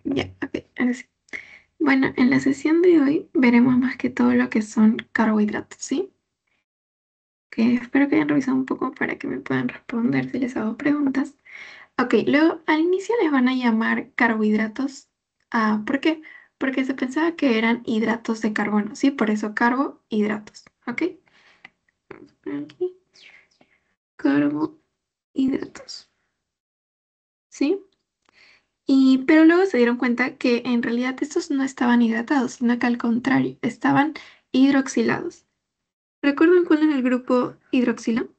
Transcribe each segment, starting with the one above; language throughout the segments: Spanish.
Ya, ok, ahora sí. Bueno, en la sesión de hoy veremos más que todo lo que son carbohidratos, ¿sí? Que espero que hayan revisado un poco para que me puedan responder si les hago preguntas. Ok, luego al inicio les van a llamar carbohidratos. ¿Por qué? Porque se pensaba que eran hidratos de carbono, ¿sí? Por eso carbohidratos, ¿ok? Vamos a poner aquí, carbohidratos, ¿sí? Pero luego se dieron cuenta que en realidad estos no estaban hidratados, sino que al contrario, estaban hidroxilados. ¿Recuerdan cuál es el grupo hidroxilo?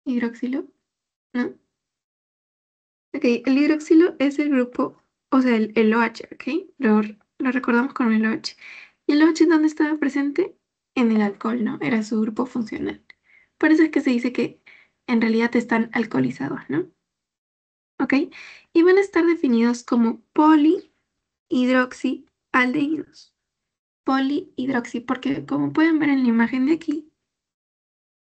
¿Hidroxilo? ¿No? Ok, el hidroxilo es el grupo, o sea, el OH, ¿ok? Lo recordamos con el OH. ¿Y el OH dónde estaba presente? En el alcohol, ¿no? Era su grupo funcional. Por eso es que se dice que en realidad están alcoholizados, ¿no? ¿Ok? Y van a estar definidos como polihidroxialdehídos. Polihidroxi, porque como pueden ver en la imagen de aquí,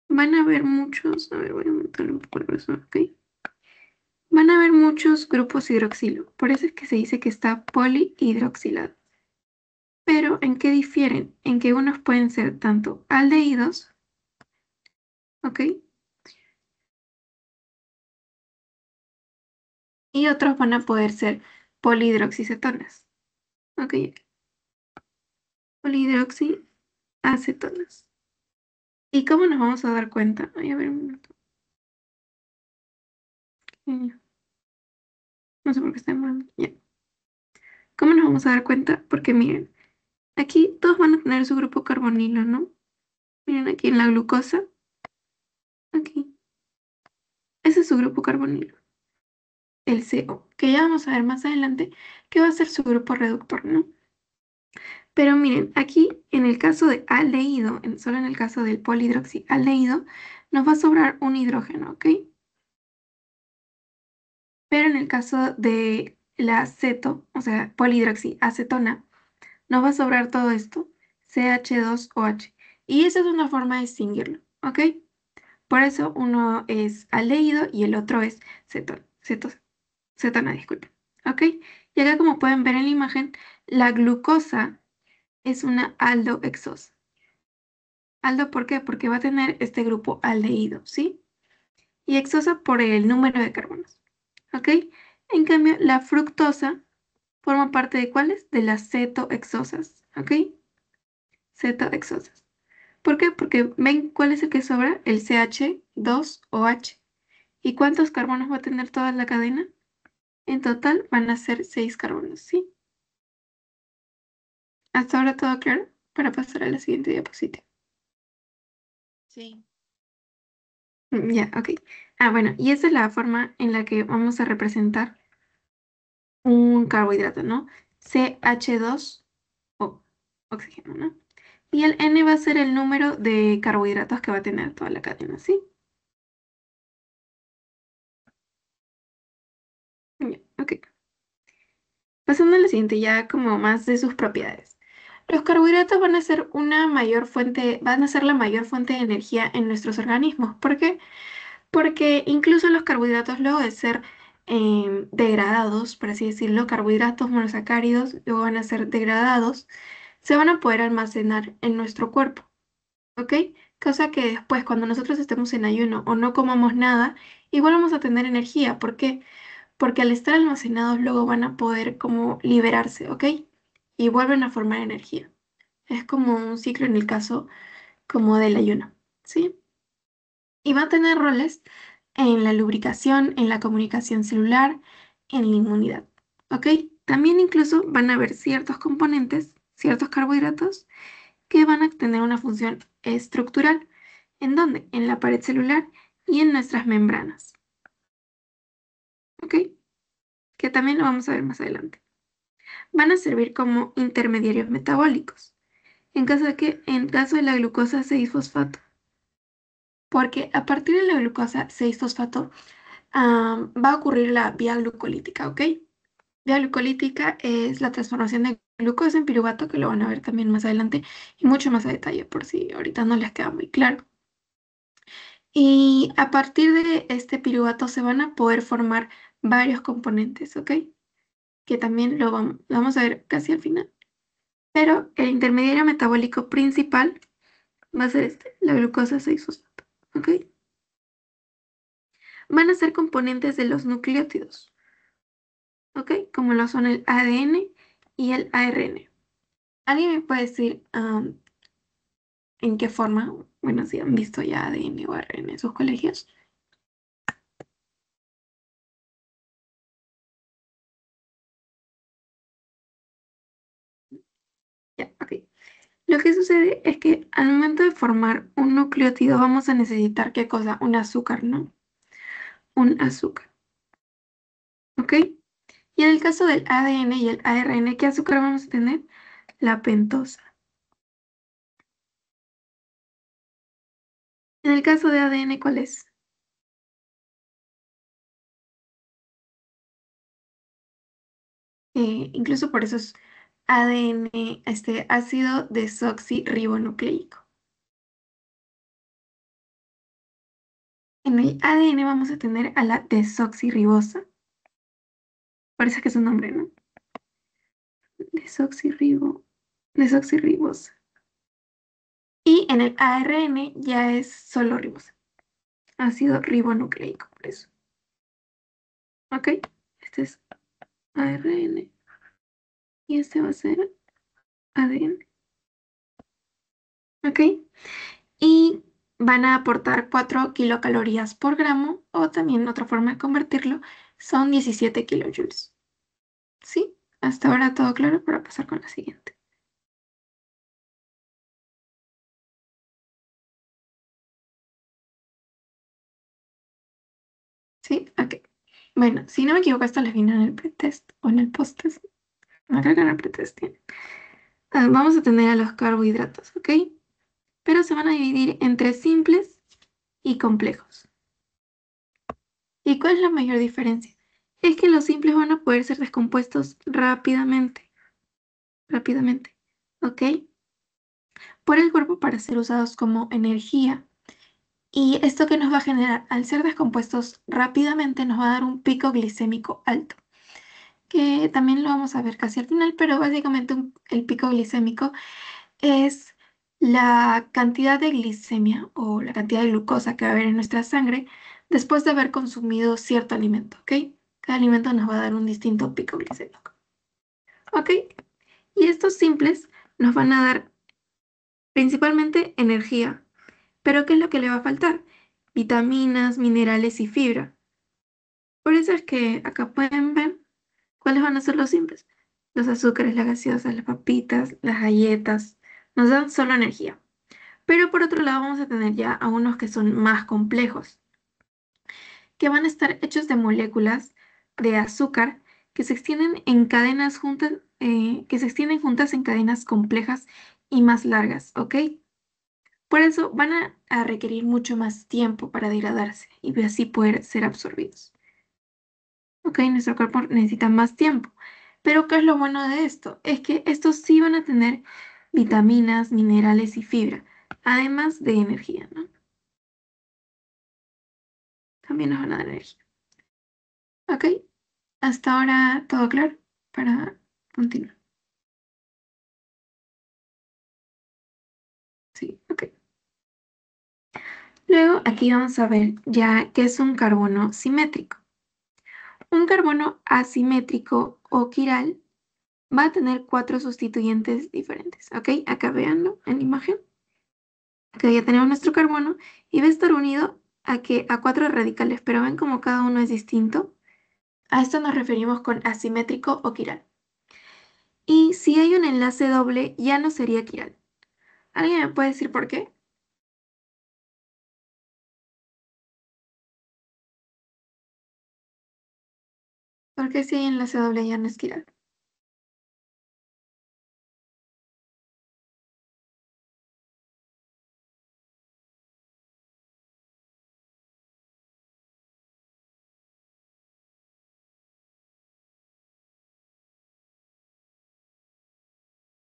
van a haber muchos, a ver, voy a aumentar un poco el grosor, ¿ok? Van a haber muchos grupos hidroxilo, por eso es que se dice que está polihidroxilado. Pero ¿en qué difieren? En que unos pueden ser tanto aldehídos, ¿ok? Y otros van a poder ser polihidroxicetonas, ¿ok? Polihidroxiacetonas. ¿Y cómo nos vamos a dar cuenta? Ay, a ver un minuto. Eh, No sé por qué está mal. Ya. ¿Cómo nos vamos a dar cuenta? Porque miren, aquí todos van a tener su grupo carbonilo, ¿no? Miren aquí en la glucosa, aquí. Ese es su grupo carbonilo, el CO, que ya vamos a ver más adelante que va a ser su grupo reductor, ¿no? Pero miren, aquí en el caso de aldehído, solo en el caso del polihidroxialdehído, nos va a sobrar un hidrógeno, ¿ok? Pero en el caso de la aceto, o sea, polihidroxiacetona, nos va a sobrar todo esto, CH2OH. Y esa es una forma de distinguirlo, ¿ok? Por eso uno es aldehído y el otro es cetona, disculpen. ¿Ok? Y acá como pueden ver en la imagen, la glucosa es una aldohexosa. Aldo, ¿por qué? Porque va a tener este grupo aldehído, ¿sí? Y hexosa por el número de carbonos. ¿Ok? En cambio, la fructosa forma parte de ¿cuáles? De las cetohexosas. ¿Ok? Cetohexosas. ¿Por qué? Porque ven cuál es el que sobra, el CH2OH. ¿Y cuántos carbonos va a tener toda la cadena? En total van a ser 6 carbonos, ¿sí? Hasta ahora todo claro para pasar a la siguiente diapositiva. Sí. Ya, ok. Bueno, y esa es la forma en la que vamos a representar un carbohidrato, ¿no? CH2O, oxígeno, ¿no? Y el N va a ser el número de carbohidratos que va a tener toda la cadena, ¿sí? Ya, ok. Pasando a la siguiente, ya como más de sus propiedades. Los carbohidratos van a ser van a ser la mayor fuente de energía en nuestros organismos. ¿Por qué? Porque incluso los carbohidratos, luego de ser degradados, por así decirlo, carbohidratos monosacáridos, luego van a ser degradados, se van a poder almacenar en nuestro cuerpo, ¿ok? Cosa que después, cuando nosotros estemos en ayuno o no comamos nada, igual vamos a tener energía. ¿Por qué? Porque al estar almacenados luego van a poder como liberarse, ¿ok? Y vuelven a formar energía. Es como un ciclo en el caso como del ayuno, ¿sí? Y va a tener roles en la lubricación, en la comunicación celular, en la inmunidad. ¿Ok? También incluso van a haber ciertos componentes, ciertos carbohidratos, que van a tener una función estructural. ¿En dónde? En la pared celular y en nuestras membranas. ¿Ok? Que también lo vamos a ver más adelante. Van a servir como intermediarios metabólicos. En caso de la glucosa 6-fosfato, porque a partir de la glucosa 6-fosfato va a ocurrir la vía glucolítica, ¿ok? Vía glucolítica es la transformación de glucosa en piruvato, que lo van a ver también más adelante y mucho más a detalle, por si ahorita no les queda muy claro. Y a partir de este piruvato se van a poder formar varios componentes, ¿ok? Que también lo vamos a ver casi al final. Pero el intermediario metabólico principal va a ser este, la glucosa 6-fosfato, ¿ok? Van a ser componentes de los nucleótidos, ¿ok? Como lo son el ADN y el ARN. ¿Alguien me puede decir en qué forma? Bueno, si han visto ya ADN o ARN en sus colegios. Ya, ok. Lo que sucede es que al momento de formar un nucleótido vamos a necesitar, ¿qué cosa? Un azúcar, ¿no? Un azúcar, ¿ok? Y en el caso del ADN y el ARN, ¿qué azúcar vamos a tener? La pentosa. En el caso de ADN, ¿cuál es? Incluso por eso es ADN, este ácido desoxirribonucleico. En el ADN vamos a tener a la desoxirribosa, parece que es un nombre, ¿no? Desoxirribo, desoxirribosa. Y en el ARN ya es solo ribosa, ácido ribonucleico, por eso. ¿Ok? Este es ARN y este va a ser ADN. ¿Ok? Y van a aportar 4 kilocalorías por gramo, o también otra forma de convertirlo son 17 kilojoules. ¿Sí? Hasta ahora todo claro para pasar con la siguiente. ¿Sí? Ok. Bueno, si no me equivoco, esto les vino en el pretest o en el post-test. No creo que en el pretest tiene. Vamos a tener a los carbohidratos, ¿ok? Pero se van a dividir entre simples y complejos. ¿Y cuál es la mayor diferencia? Es que los simples van a poder ser descompuestos rápidamente, ¿ok? Por el cuerpo para ser usados como energía. Y esto que nos va a generar, al ser descompuestos rápidamente, nos va a dar un pico glicémico alto, que también lo vamos a ver casi al final, pero básicamente el pico glicémico es la cantidad de glicemia o la cantidad de glucosa que va a haber en nuestra sangre después de haber consumido cierto alimento, ¿ok? Cada alimento nos va a dar un distinto pico glicémico, ¿ok? Y estos simples nos van a dar principalmente energía. Pero ¿qué es lo que le va a faltar? Vitaminas, minerales y fibra. Por eso es que acá pueden ver cuáles van a ser los simples. Los azúcares, las gaseosas, las papitas, las galletas, nos dan solo energía. Pero por otro lado vamos a tener ya a unos que son más complejos, que van a estar hechos de moléculas de azúcar que se extienden en cadenas juntas, que se extienden juntas en cadenas complejas y más largas, ¿ok? Por eso van a requerir mucho más tiempo para degradarse y así poder ser absorbidos. Ok, nuestro cuerpo necesita más tiempo. Pero ¿qué es lo bueno de esto? Es que estos sí van a tener vitaminas, minerales y fibra, además de energía, ¿no? También nos van a dar energía. Ok, hasta ahora todo claro para continuar. Sí, ok. Luego aquí vamos a ver ya qué es un carbono simétrico. Un carbono asimétrico o quiral va a tener 4 sustituyentes diferentes, ¿ok? Acá veanlo en la imagen. Acá ya tenemos nuestro carbono y va a estar unido a 4 radicales, pero ven como cada uno es distinto. A esto nos referimos con asimétrico o quiral. Y si hay un enlace doble, ya no sería quiral. ¿Alguien me puede decir por qué? Porque si hay enlace doble ya no es quiral.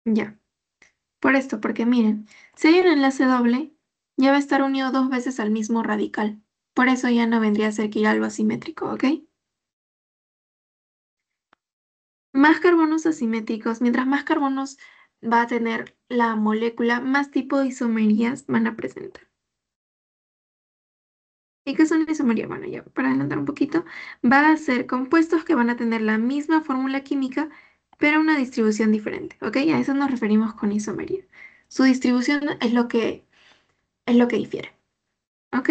Ya, por esto, porque miren, si hay un enlace doble, ya va a estar unido dos veces al mismo radical. Por eso ya no vendría a ser que ir algo asimétrico, ¿ok? Más carbonos asimétricos, mientras más carbonos va a tener la molécula, más tipo de isomerías van a presentar. ¿Y qué son isomerías? Bueno, ya para adelantar un poquito, va a ser compuestos que van a tener la misma fórmula química, pero una distribución diferente, ¿ok? A eso nos referimos con isomería. Su distribución es lo que difiere, ¿ok?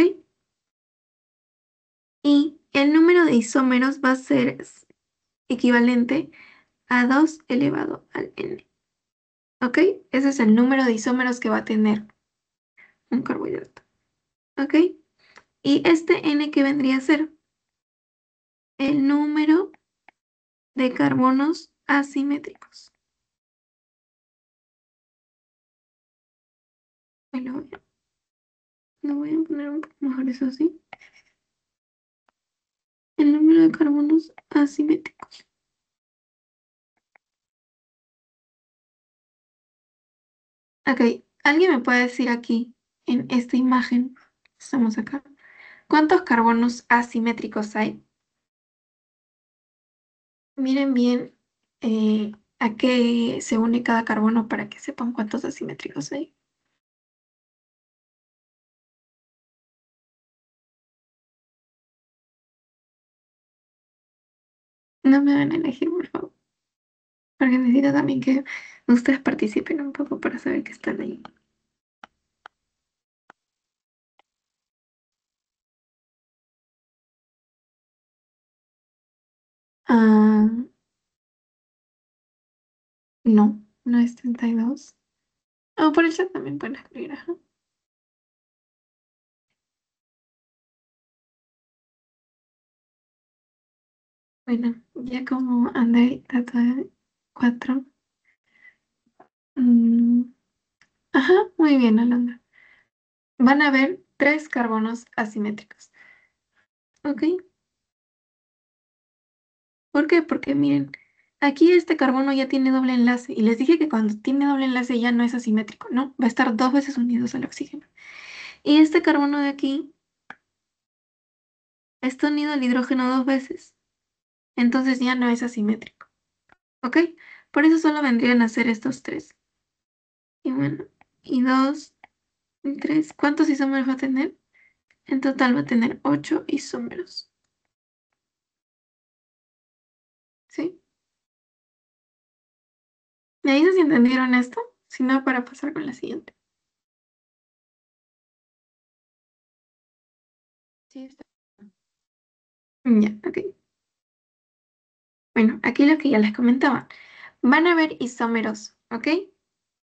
Y el número de isómeros va a ser equivalente a 2 elevado al n, ¿ok? Ese es el número de isómeros que va a tener un carbohidrato, ¿ok? Y este n que vendría a ser el número de carbonos asimétricos. Ahí lo voy a poner un poco mejor, eso sí. El número de carbonos asimétricos. Ok, ¿alguien me puede decir aquí, en esta imagen, estamos acá, cuántos carbonos asimétricos hay? Miren bien a qué se une cada carbono para que sepan cuántos asimétricos hay. No me van a elegir, por favor, porque necesito también que ustedes participen un poco para saber que están ahí. Ah, no, no es 32. O por el chat también pueden escribir, ajá. Bueno, ya como André dato de 4. Ajá, muy bien, Alondra. Van a haber 3 carbonos asimétricos. ¿Ok? ¿Por qué? Porque miren, aquí este carbono ya tiene doble enlace. Y les dije que cuando tiene doble enlace ya no es asimétrico, ¿no? Va a estar 2 veces unidos al oxígeno. Y este carbono de aquí está unido al hidrógeno 2 veces. Entonces ya no es asimétrico. ¿Ok? Por eso solo vendrían a ser estos 3. Y bueno, y 2, y 3. ¿Cuántos isómeros va a tener? En total va a tener 8 isómeros. ¿Sí? ¿Me dices si entendieron esto? Si no, para pasar con la siguiente. Sí, está. Ya, ok. Bueno, aquí lo que ya les comentaba. Van a haber isómeros, ¿ok?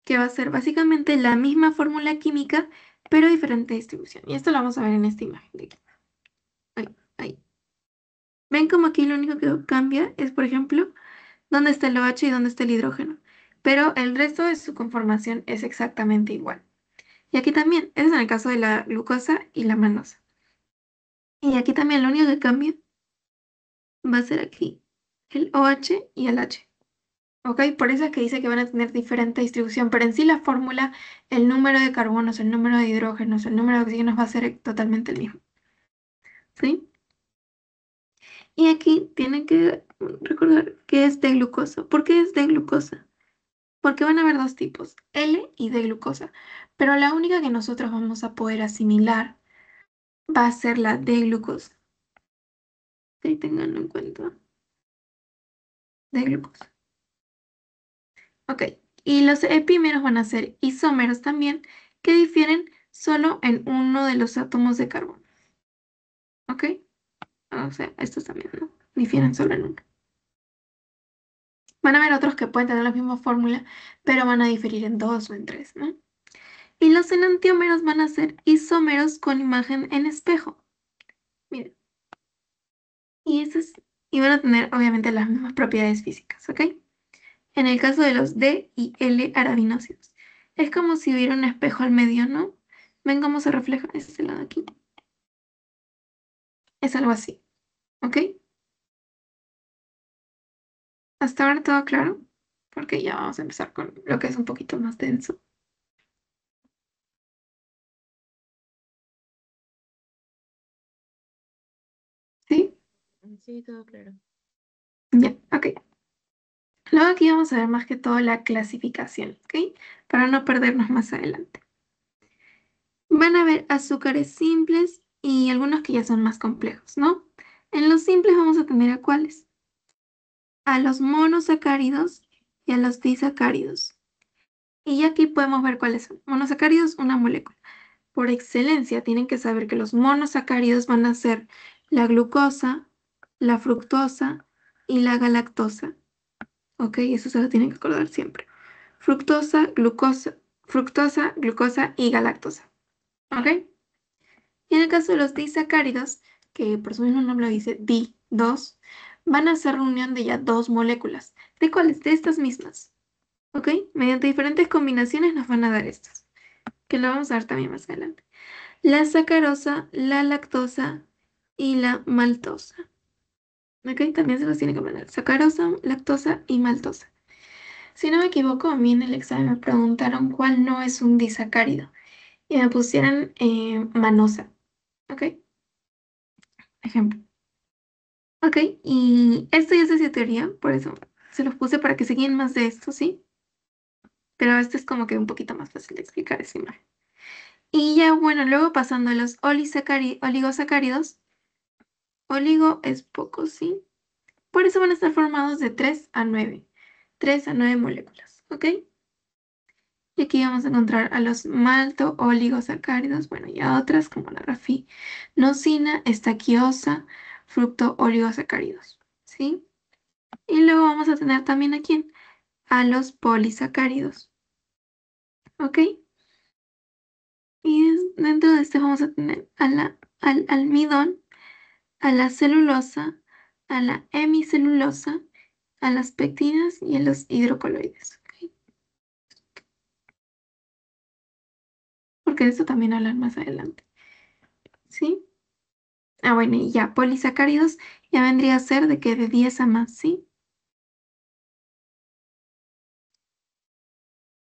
Que va a ser básicamente la misma fórmula química, pero diferente distribución. Y esto lo vamos a ver en esta imagen de aquí. Ahí, ahí. ¿Ven como aquí lo único que cambia es, por ejemplo, dónde está el OH y dónde está el hidrógeno? Pero el resto de su conformación es exactamente igual. Y aquí también, ese es en el caso de la glucosa y la manosa. Y aquí también lo único que cambia va a ser aquí el OH y el H. ¿Ok? Por eso es que dice que van a tener diferente distribución, pero en sí la fórmula, el número de carbonos, el número de hidrógenos, el número de oxígenos va a ser totalmente el mismo. ¿Sí? Y aquí tienen que recordar que es de glucosa. ¿Por qué es de glucosa? Porque van a haber dos tipos, L y de glucosa. Pero la única que nosotros vamos a poder asimilar va a ser la de glucosa. Sí, tenganlo en cuenta. De glucosa. Ok, y los epímeros van a ser isómeros también, que difieren solo en uno de los átomos de carbono. Ok, o sea, estos también, ¿no? Difieren solo en uno. Van a haber otros que pueden tener la misma fórmula, pero van a diferir en dos o en tres, ¿no? Y los enantiómeros van a ser isómeros con imagen en espejo. Miren, y van a tener obviamente las mismas propiedades físicas, ¿ok? En el caso de los D y L arabinósidos, es como si hubiera un espejo al medio, ¿no? ¿Ven cómo se refleja este lado aquí? Es algo así, ¿ok? Hasta ahora todo claro, porque ya vamos a empezar con lo que es un poquito más denso. Sí, todo claro. Ya, ok. Luego aquí vamos a ver más que todo la clasificación, ¿ok? Para no perdernos más adelante. Van a haber azúcares simples y algunos que ya son más complejos, ¿no? En los simples vamos a tener a cuáles. A los monosacáridos y a los disacáridos. Y aquí podemos ver cuáles son. Monosacáridos, una molécula. Por excelencia, tienen que saber que los monosacáridos van a ser la glucosa, la fructosa y la galactosa. ¿Ok? Eso se lo tienen que acordar siempre. Fructosa, glucosa y galactosa. ¿Ok? Y en el caso de los disacáridos, que por su mismo nombre lo dice di, dos, van a ser reunión de ya dos moléculas. ¿De cuáles? De estas mismas. ¿Ok? Mediante diferentes combinaciones nos van a dar estas, que lo vamos a ver también más adelante. La sacarosa, la lactosa y la maltosa. ¿Ok? También se los tiene que poner. Sacarosa, lactosa y maltosa. Si no me equivoco, a mí en el examen me preguntaron cuál no es un disacárido. Y me pusieron manosa. ¿Ok? Ejemplo. Ok, y esto ya es de teoría, por eso se los puse para que se guíen más de esto, ¿sí? Pero esto es como que un poquito más fácil de explicar esa imagen. Y ya, bueno, luego pasando a los oligosacáridos, oligo es poco, ¿sí? Por eso van a estar formados de 3 a 9, 3 a 9 moléculas, ¿ok? Y aquí vamos a encontrar a los malto-oligosacáridos, bueno, y a otras como la rafinosina, estaquiosa, fructo-oligosacáridos, ¿sí? Y luego vamos a tener también a quién, a los polisacáridos, ¿ok? Y dentro de este vamos a tener al almidón, a la celulosa, a la hemicelulosa, a las pectinas y a los hidrocoloides, ¿ok? Porque de eso también hablan más adelante, ¿sí? Ah, bueno, y ya, polisacáridos ya vendría a ser de que de 10 a más, ¿sí?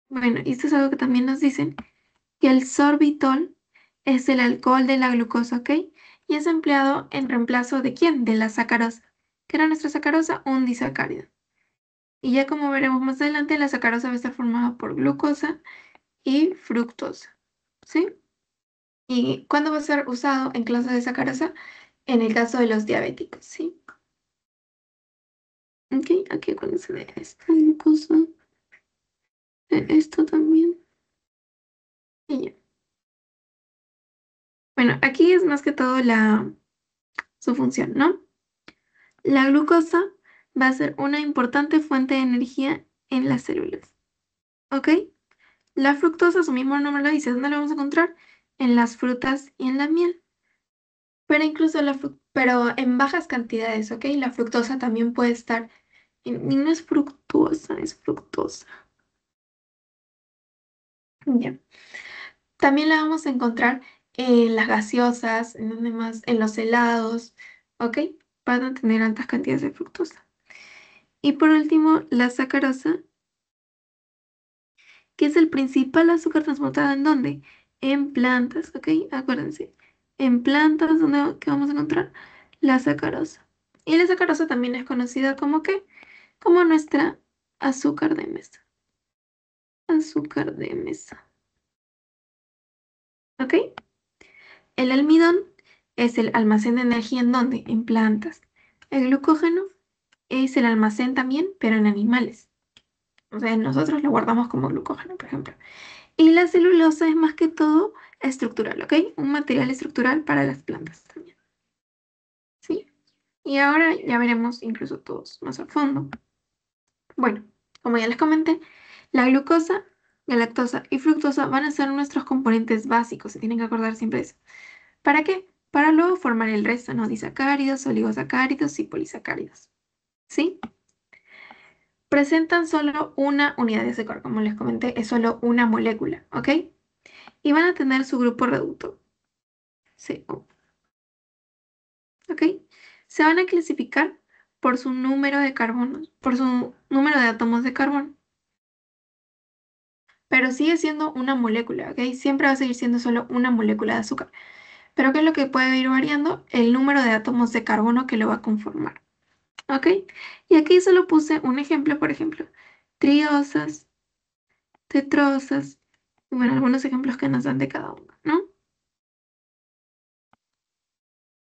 Bueno, y esto es algo que también nos dicen, que el sorbitol es el alcohol de la glucosa, ¿ok? Y es empleado en reemplazo de ¿quién? De la sacarosa. ¿Qué era nuestra sacarosa? Un disacárido. Y ya como veremos más adelante, la sacarosa va a estar formada por glucosa y fructosa, ¿sí? ¿Y cuándo va a ser usado en clase de sacarosa? En el caso de los diabéticos, ¿sí? Ok, aquí cuando se ve esta glucosa, esto también, y ya. Bueno, aquí es más que todo su función, ¿no? La glucosa va a ser una importante fuente de energía en las células, ¿ok? La fructosa, su mismo nombre lo dice, ¿dónde la vamos a encontrar? En las frutas y en la miel. Pero incluso pero en bajas cantidades, ¿ok? La fructosa también puede estar y no es fructuosa, es fructosa. Ya. También la vamos a encontrar en las gaseosas, en donde más, en los helados, ¿ok? Van a tener altas cantidades de fructosa. Y por último, la sacarosa, que es el principal azúcar transportado ¿en dónde? En plantas, ¿ok? Acuérdense, en plantas donde ¿qué vamos a encontrar? La sacarosa. Y la sacarosa también es conocida como ¿qué? Como nuestra azúcar de mesa. Azúcar de mesa, ¿ok? El almidón es el almacén de energía ¿en dónde? En plantas. El glucógeno es el almacén también, pero en animales. O sea, nosotros lo guardamos como glucógeno, por ejemplo. Y la celulosa es más que todo estructural, ¿ok? Un material estructural para las plantas también, ¿sí? Y ahora ya veremos incluso todos más a fondo. Bueno, como ya les comenté, la glucosa, galactosa y fructosa van a ser nuestros componentes básicos, se tienen que acordar siempre de eso. ¿Para qué? Para luego formar el resto, ¿no? Disacáridos, oligosacáridos y polisacáridos, ¿sí? Presentan solo una unidad de azúcar, como les comenté, es solo una molécula, ¿ok? Y van a tener su grupo reductor, CO. ¿Ok? Se van a clasificar por su número de carbonos, por su número de átomos de carbono. Pero sigue siendo una molécula, ¿ok? Siempre va a seguir siendo solo una molécula de azúcar. Pero ¿qué es lo que puede ir variando? El número de átomos de carbono que lo va a conformar. ¿Ok? Y aquí solo puse un ejemplo, por ejemplo, triosas, tetrosas, y bueno, algunos ejemplos que nos dan de cada uno, ¿no?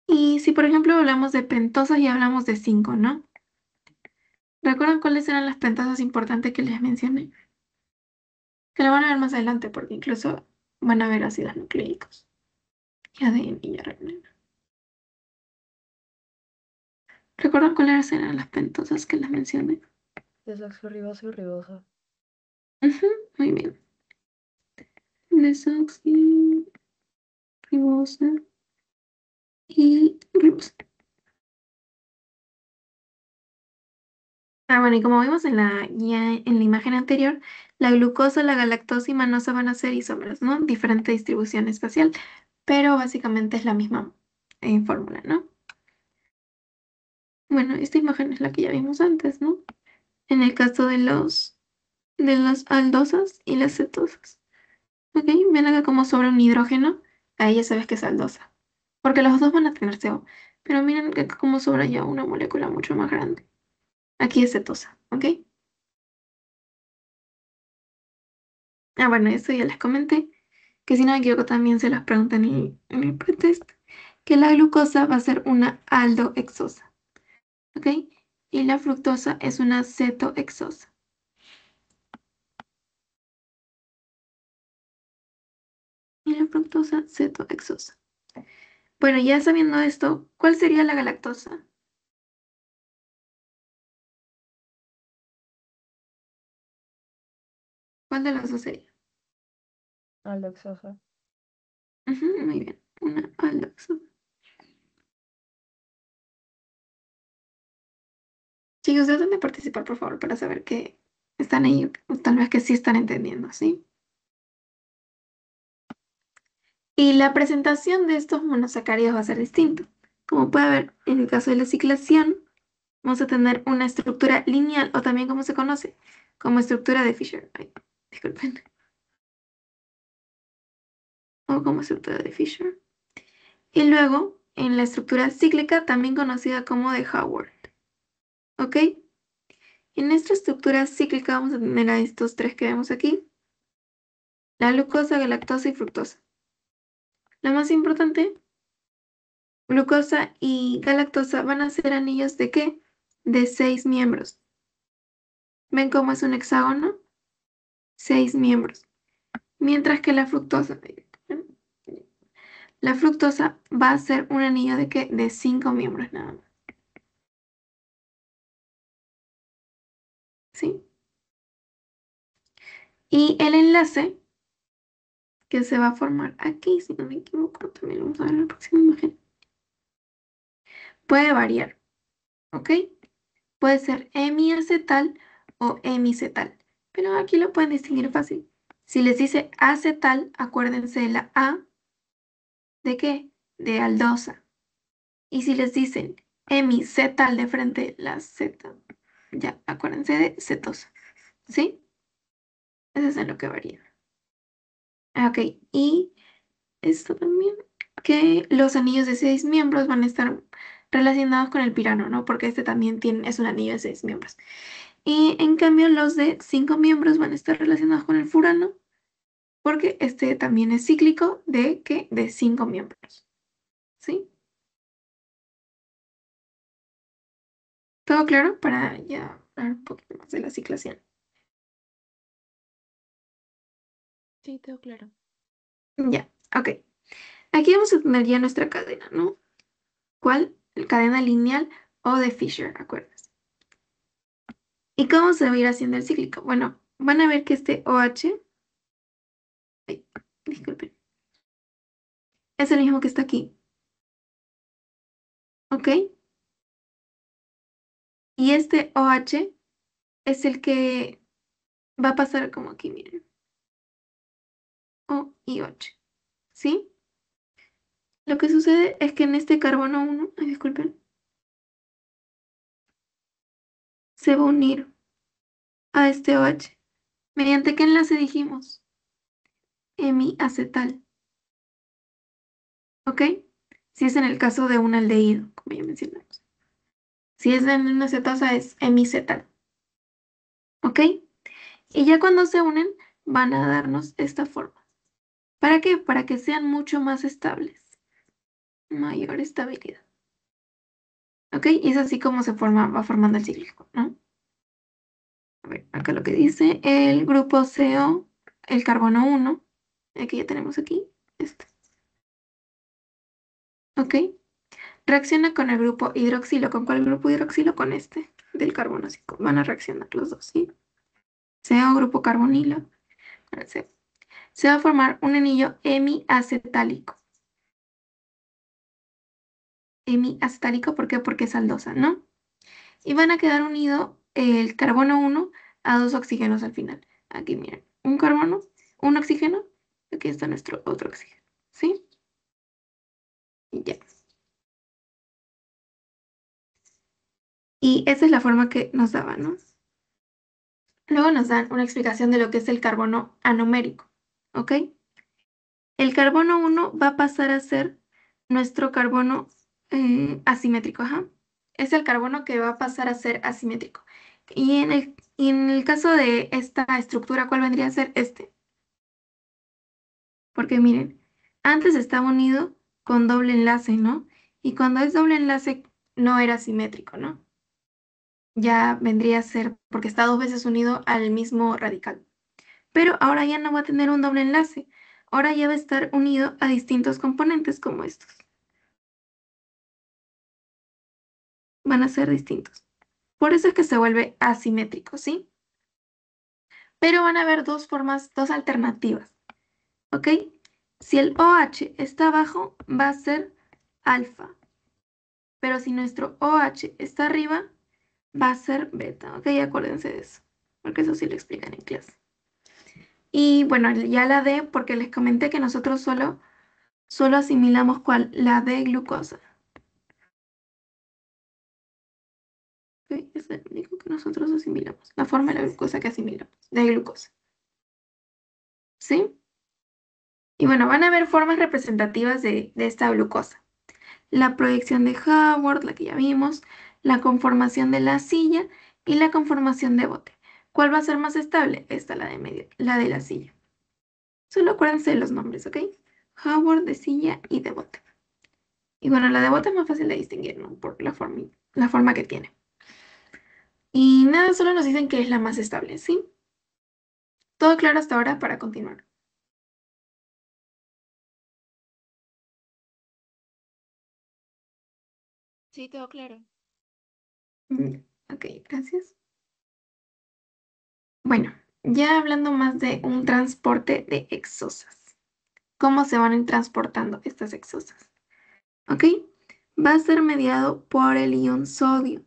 Y si por ejemplo hablamos de pentosas y hablamos de 5, ¿no? ¿Recuerdan cuáles eran las pentosas importantes que les mencioné? Que lo van a ver más adelante porque incluso van a ver ácidos nucleicos y ADN y RNA. ¿Recuerdan cuáles eran las pentosas que les mencioné? Desoxirribosa y ribosa. Ujú, muy bien. Desoxirribosa y ribosa. Ah, bueno, y como vimos en la imagen anterior, la glucosa, la galactosa y manosa van a ser isómeros, ¿no? Diferente distribución espacial, pero básicamente es la misma fórmula, ¿no? Bueno, esta imagen es la que ya vimos antes, ¿no? En el caso de las aldosas y las cetosas. ¿Ok? Ven acá como sobra un hidrógeno, ahí ya sabes que es aldosa, porque los dos van a tener CO, pero miren que como sobra ya una molécula mucho más grande. Aquí es cetosa, ¿ok? Ah, bueno, eso ya les comenté, que si no me equivoco también se las preguntan en el pretest, que la glucosa va a ser una aldohexosa, ¿ok? Y la fructosa es una cetohexosa. Y la fructosa cetohexosa. Bueno, ya sabiendo esto, ¿cuál sería la galactosa? ¿Cuál de las dos sería? Aldoxosa. Ujú, muy bien, una aldohexosa. Chicos, traten de participar, por favor, para saber que están ahí, o tal vez que sí están entendiendo, ¿sí? Y la presentación de estos monosacáridos va a ser distinto. Como puede ver, en el caso de la ciclación, vamos a tener una estructura lineal, o también como se conoce, como estructura de Fisher. Ay, disculpen. O como estructura de Fisher. Y luego, en la estructura cíclica, también conocida como de Howard. ¿Ok? En esta estructura cíclica vamos a tener a estos tres que vemos aquí. La glucosa, galactosa y fructosa. La más importante, glucosa y galactosa van a ser anillos ¿de qué? De 6 miembros. ¿Ven cómo es un hexágono? 6 miembros. Mientras que la fructosa va a ser un anillo ¿de qué? De 5 miembros nada más. ¿Sí? Y el enlace que se va a formar aquí, si no me equivoco, también lo vamos a ver en la próxima imagen, puede variar, ¿ok? Puede ser hemiacetal o hemicetal, pero aquí lo pueden distinguir fácil. Si les dice acetal, acuérdense de la A, ¿de qué? De aldosa. Y si les dicen hemicetal de frente, la Z, ya, acuérdense de cetosa, ¿sí? Eso es en lo que varía. Ah, ok, y esto también, que los anillos de 6 miembros van a estar relacionados con el pirano, ¿no? Porque este también es un anillo de 6 miembros. Y en cambio los de 5 miembros van a estar relacionados con el furano, porque este también es cíclico de que de 5 miembros. ¿Sí? ¿Todo claro? Para ya hablar un poquito más de la ciclación. Sí, tengo claro. Ya, ok. Aquí vamos a tener ya nuestra cadena, ¿no? ¿Cuál? Cadena lineal o de Fisher, acuérdense. ¿Y cómo se va a ir haciendo el cíclico? Bueno, van a ver que este OH, ay, disculpen, es el mismo que está aquí, ¿ok? Y este OH es el que va a pasar como aquí, miren, O y OH, ¿sí? Lo que sucede es que en este carbono 1, ay, disculpen, se va a unir a este OH. ¿Mediante qué enlace dijimos? Hemiacetal. ¿ok? Si es en el caso de un aldehído, como ya mencionamos. Si es en una cetosa es hemicetal, ¿ok? Y ya cuando se unen van a darnos esta forma. ¿Para qué? Para que sean mucho más estables, mayor estabilidad, ¿ok? Y es así como se forma, va formando el cíclico, ¿no? A ver, acá lo que dice el grupo CO, el carbono 1, que ya tenemos aquí, este, ¿ok? Reacciona con el grupo hidroxilo. ¿Con cuál grupo hidroxilo? Con este, del carbono 5. Van a reaccionar los dos, ¿sí? CO, grupo carbonilo, con el CO. Se va a formar un anillo hemiacetálico. Hemiacetálico, ¿por qué? Porque es aldosa, ¿no? Y van a quedar unido el carbono 1 a dos oxígenos al final. Aquí miren, un carbono, un oxígeno, aquí está nuestro otro oxígeno, ¿sí? Y ya. Y esa es la forma que nos daba, ¿no? Luego nos dan una explicación de lo que es el carbono anomérico, ¿ok? El carbono 1 va a pasar a ser nuestro carbono asimétrico, ajá. Es el carbono que va a pasar a ser asimétrico. Y en el caso de esta estructura, ¿cuál vendría a ser este? Porque miren, antes estaba unido con doble enlace, ¿no? Y cuando es doble enlace no era simétrico, ¿no? Ya vendría a ser porque está dos veces unido al mismo radical. Pero ahora ya no va a tener un doble enlace. Ahora ya va a estar unido a distintos componentes como estos. Van a ser distintos. Por eso es que se vuelve asimétrico, ¿sí? Pero van a haber dos formas, dos alternativas, ¿ok? Si el OH está abajo, va a ser alfa. Pero si nuestro OH está arriba, va a ser beta, ¿ok? Acuérdense de eso, porque eso sí lo explican en clase. Y bueno, ya la D, porque les comenté que nosotros solo asimilamos ¿cuál? La D-glucosa. ¿Ok? Es el único que nosotros asimilamos, la forma de la glucosa que asimilamos, de glucosa. ¿Sí? Y bueno, van a haber formas representativas de esta glucosa. La proyección de Howard, la que ya vimos, la conformación de la silla y la conformación de bote. ¿Cuál va a ser más estable? Esta, la de medio, la de la silla. Solo acuérdense de los nombres, ¿ok? Howard, de silla y de bote. Y bueno, la de bote es más fácil de distinguir, ¿no? Por la forma que tiene. Y nada, solo nos dicen que es la más estable, ¿sí? Todo claro hasta ahora para continuar. Sí, todo claro. Mm, Ok, gracias. Bueno, ya hablando más de un transporte de exosas. ¿Cómo se van a ir transportando estas exosas? ¿Ok? Va a ser mediado por el ion sodio,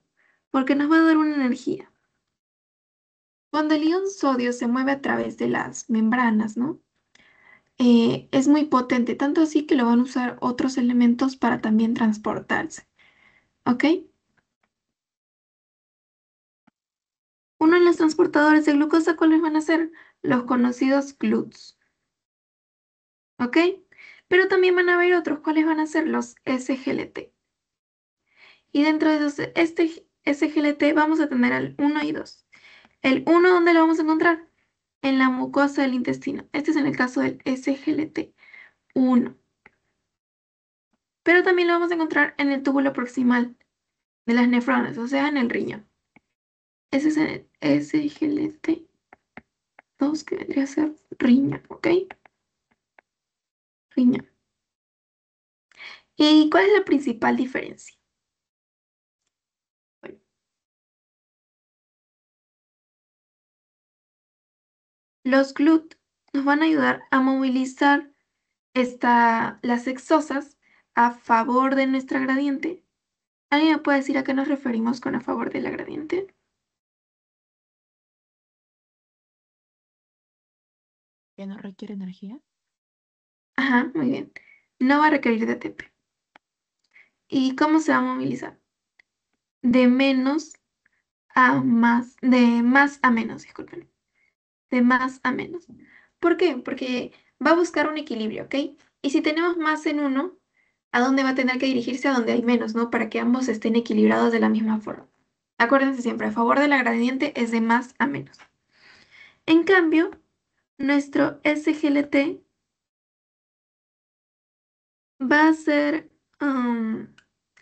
porque nos va a dar una energía. Cuando el ion sodio se mueve a través de las membranas, ¿no? Es muy potente, tanto así que lo van a usar otros elementos para también transportarse. ¿Ok? Uno de los transportadores de glucosa, ¿cuáles van a ser? Los conocidos GLUTs. ¿Ok? Pero también van a haber otros, ¿cuáles van a ser? Los SGLT. Y dentro de esos SGLT vamos a tener al uno y 2. El uno, ¿dónde lo vamos a encontrar? En la mucosa del intestino. Este es en el caso del SGLT1. Pero también lo vamos a encontrar en el túbulo proximal de las nefronas, o sea, en el riñón. Ese es en el SGLT2, que vendría a ser riñón, ¿ok? Riñón. ¿Y cuál es la principal diferencia? Bueno, los GLUT nos van a ayudar a movilizar las exosas a favor de nuestra gradiente. ¿Alguien me puede decir a qué nos referimos con a favor de la gradiente? ¿Ya no requiere energía? Ajá, muy bien. No va a requerir de ATP. ¿Y cómo se va a movilizar? De menos de más a menos, disculpen. De más a menos. ¿Por qué? Porque va a buscar un equilibrio, ¿ok? Y si tenemos más en uno, ¿A dónde va a tener que dirigirse? A donde hay menos, ¿no? Para que ambos estén equilibrados de la misma forma. Acuérdense siempre, a favor de la gradiente es de más a menos. En cambio, nuestro SGLT va a ser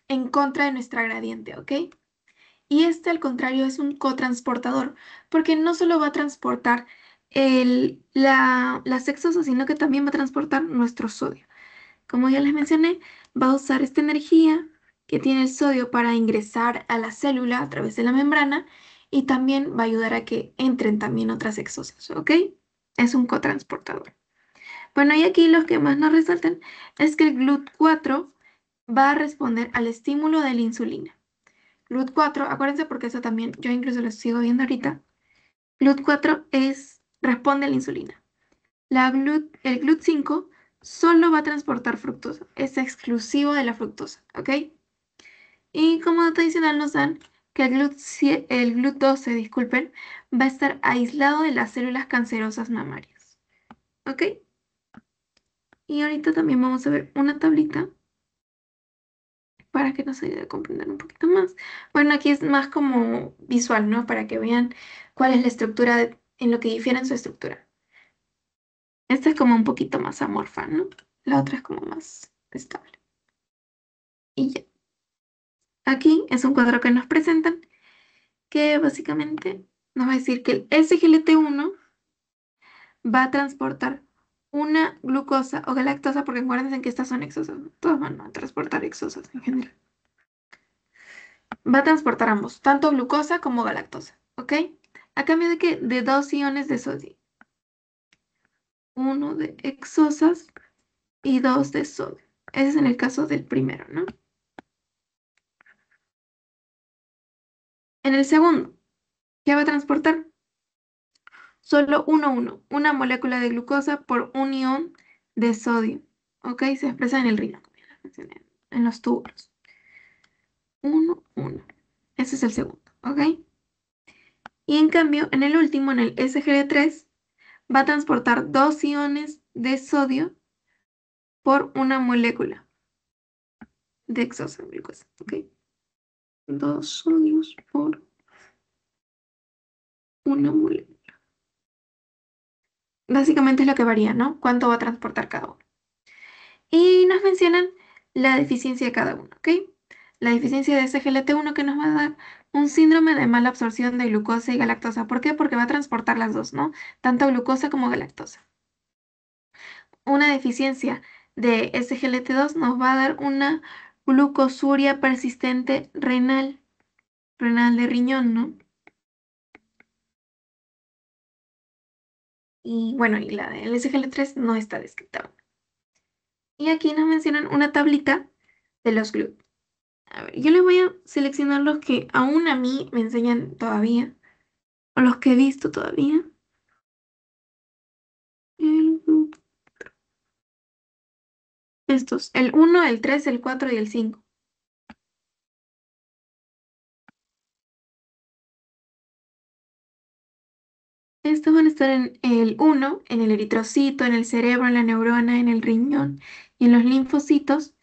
en contra de nuestra gradiente, ¿ok? Y este, al contrario, es un cotransportador, porque no solo va a transportar las exosas, sino que también va a transportar nuestro sodio. Como ya les mencioné, va a usar esta energía que tiene el sodio para ingresar a la célula a través de la membrana y también va a ayudar a que entren también otras exosas, ¿ok? Es un cotransportador. Bueno, y aquí los que más nos resaltan es que el GLUT4 va a responder al estímulo de la insulina. GLUT4, acuérdense porque eso también, yo incluso lo sigo viendo ahorita. GLUT4 responde a la insulina. El GLUT5 solo va a transportar fructosa, es exclusivo de la fructosa, ¿ok? Y como dato adicional nos dan que el GLUT12, disculpen, va a estar aislado de las células cancerosas mamarias, ¿ok? Y ahorita también vamos a ver una tablita para que nos ayude a comprender un poquito más. Bueno, aquí es más como visual, ¿no? Para que vean cuál es la estructura, en lo que difiere en su estructura. Esta es como un poquito más amorfa, ¿no? La otra es como más estable. Y ya. Aquí es un cuadro que nos presentan, que básicamente nos va a decir que el SGLT1 va a transportar una glucosa o galactosa, porque acuérdense que estas son exosas, ¿no? Todos van a transportar exosas en general. Va a transportar ambos, tanto glucosa como galactosa, ¿ok? ¿A cambio de qué? De 2 iones de sodio. Uno de exosas y 2 de sodio. Ese es en el caso del primero, ¿no? En el segundo, ¿qué va a transportar? Solo una molécula de glucosa por un ion de sodio, ¿ok? Se expresa en el riñón, como ya les mencioné, en los túbulos. 1, 1. Ese es el segundo, ¿ok? Y en cambio, en el último, en el SGD3, va a transportar 2 iones de sodio por una molécula de exosaglucosa, ¿ok? 2 sodios por una molécula. Básicamente es lo que varía, ¿no? ¿Cuánto va a transportar cada uno? Y nos mencionan la deficiencia de cada uno, ¿ok? La deficiencia de SGLT1 que nos va a dar un síndrome de mala absorción de glucosa y galactosa. ¿Por qué? Porque va a transportar las dos, ¿no? Tanto glucosa como galactosa. Una deficiencia de SGLT2 nos va a dar una glucosuria persistente renal de riñón, ¿no? Y bueno, y la del SGL3 no está descrita. Y aquí nos mencionan una tablita de los GLUT. A ver, yo les voy a seleccionar los que aún a mí me enseñan todavía, o los que he visto todavía. El GLUT. Estos, el 1, el 3, el 4 y el 5. Estos van a estar en el 1, en el eritrocito, en el cerebro, en la neurona, en el riñón y en los linfocitos.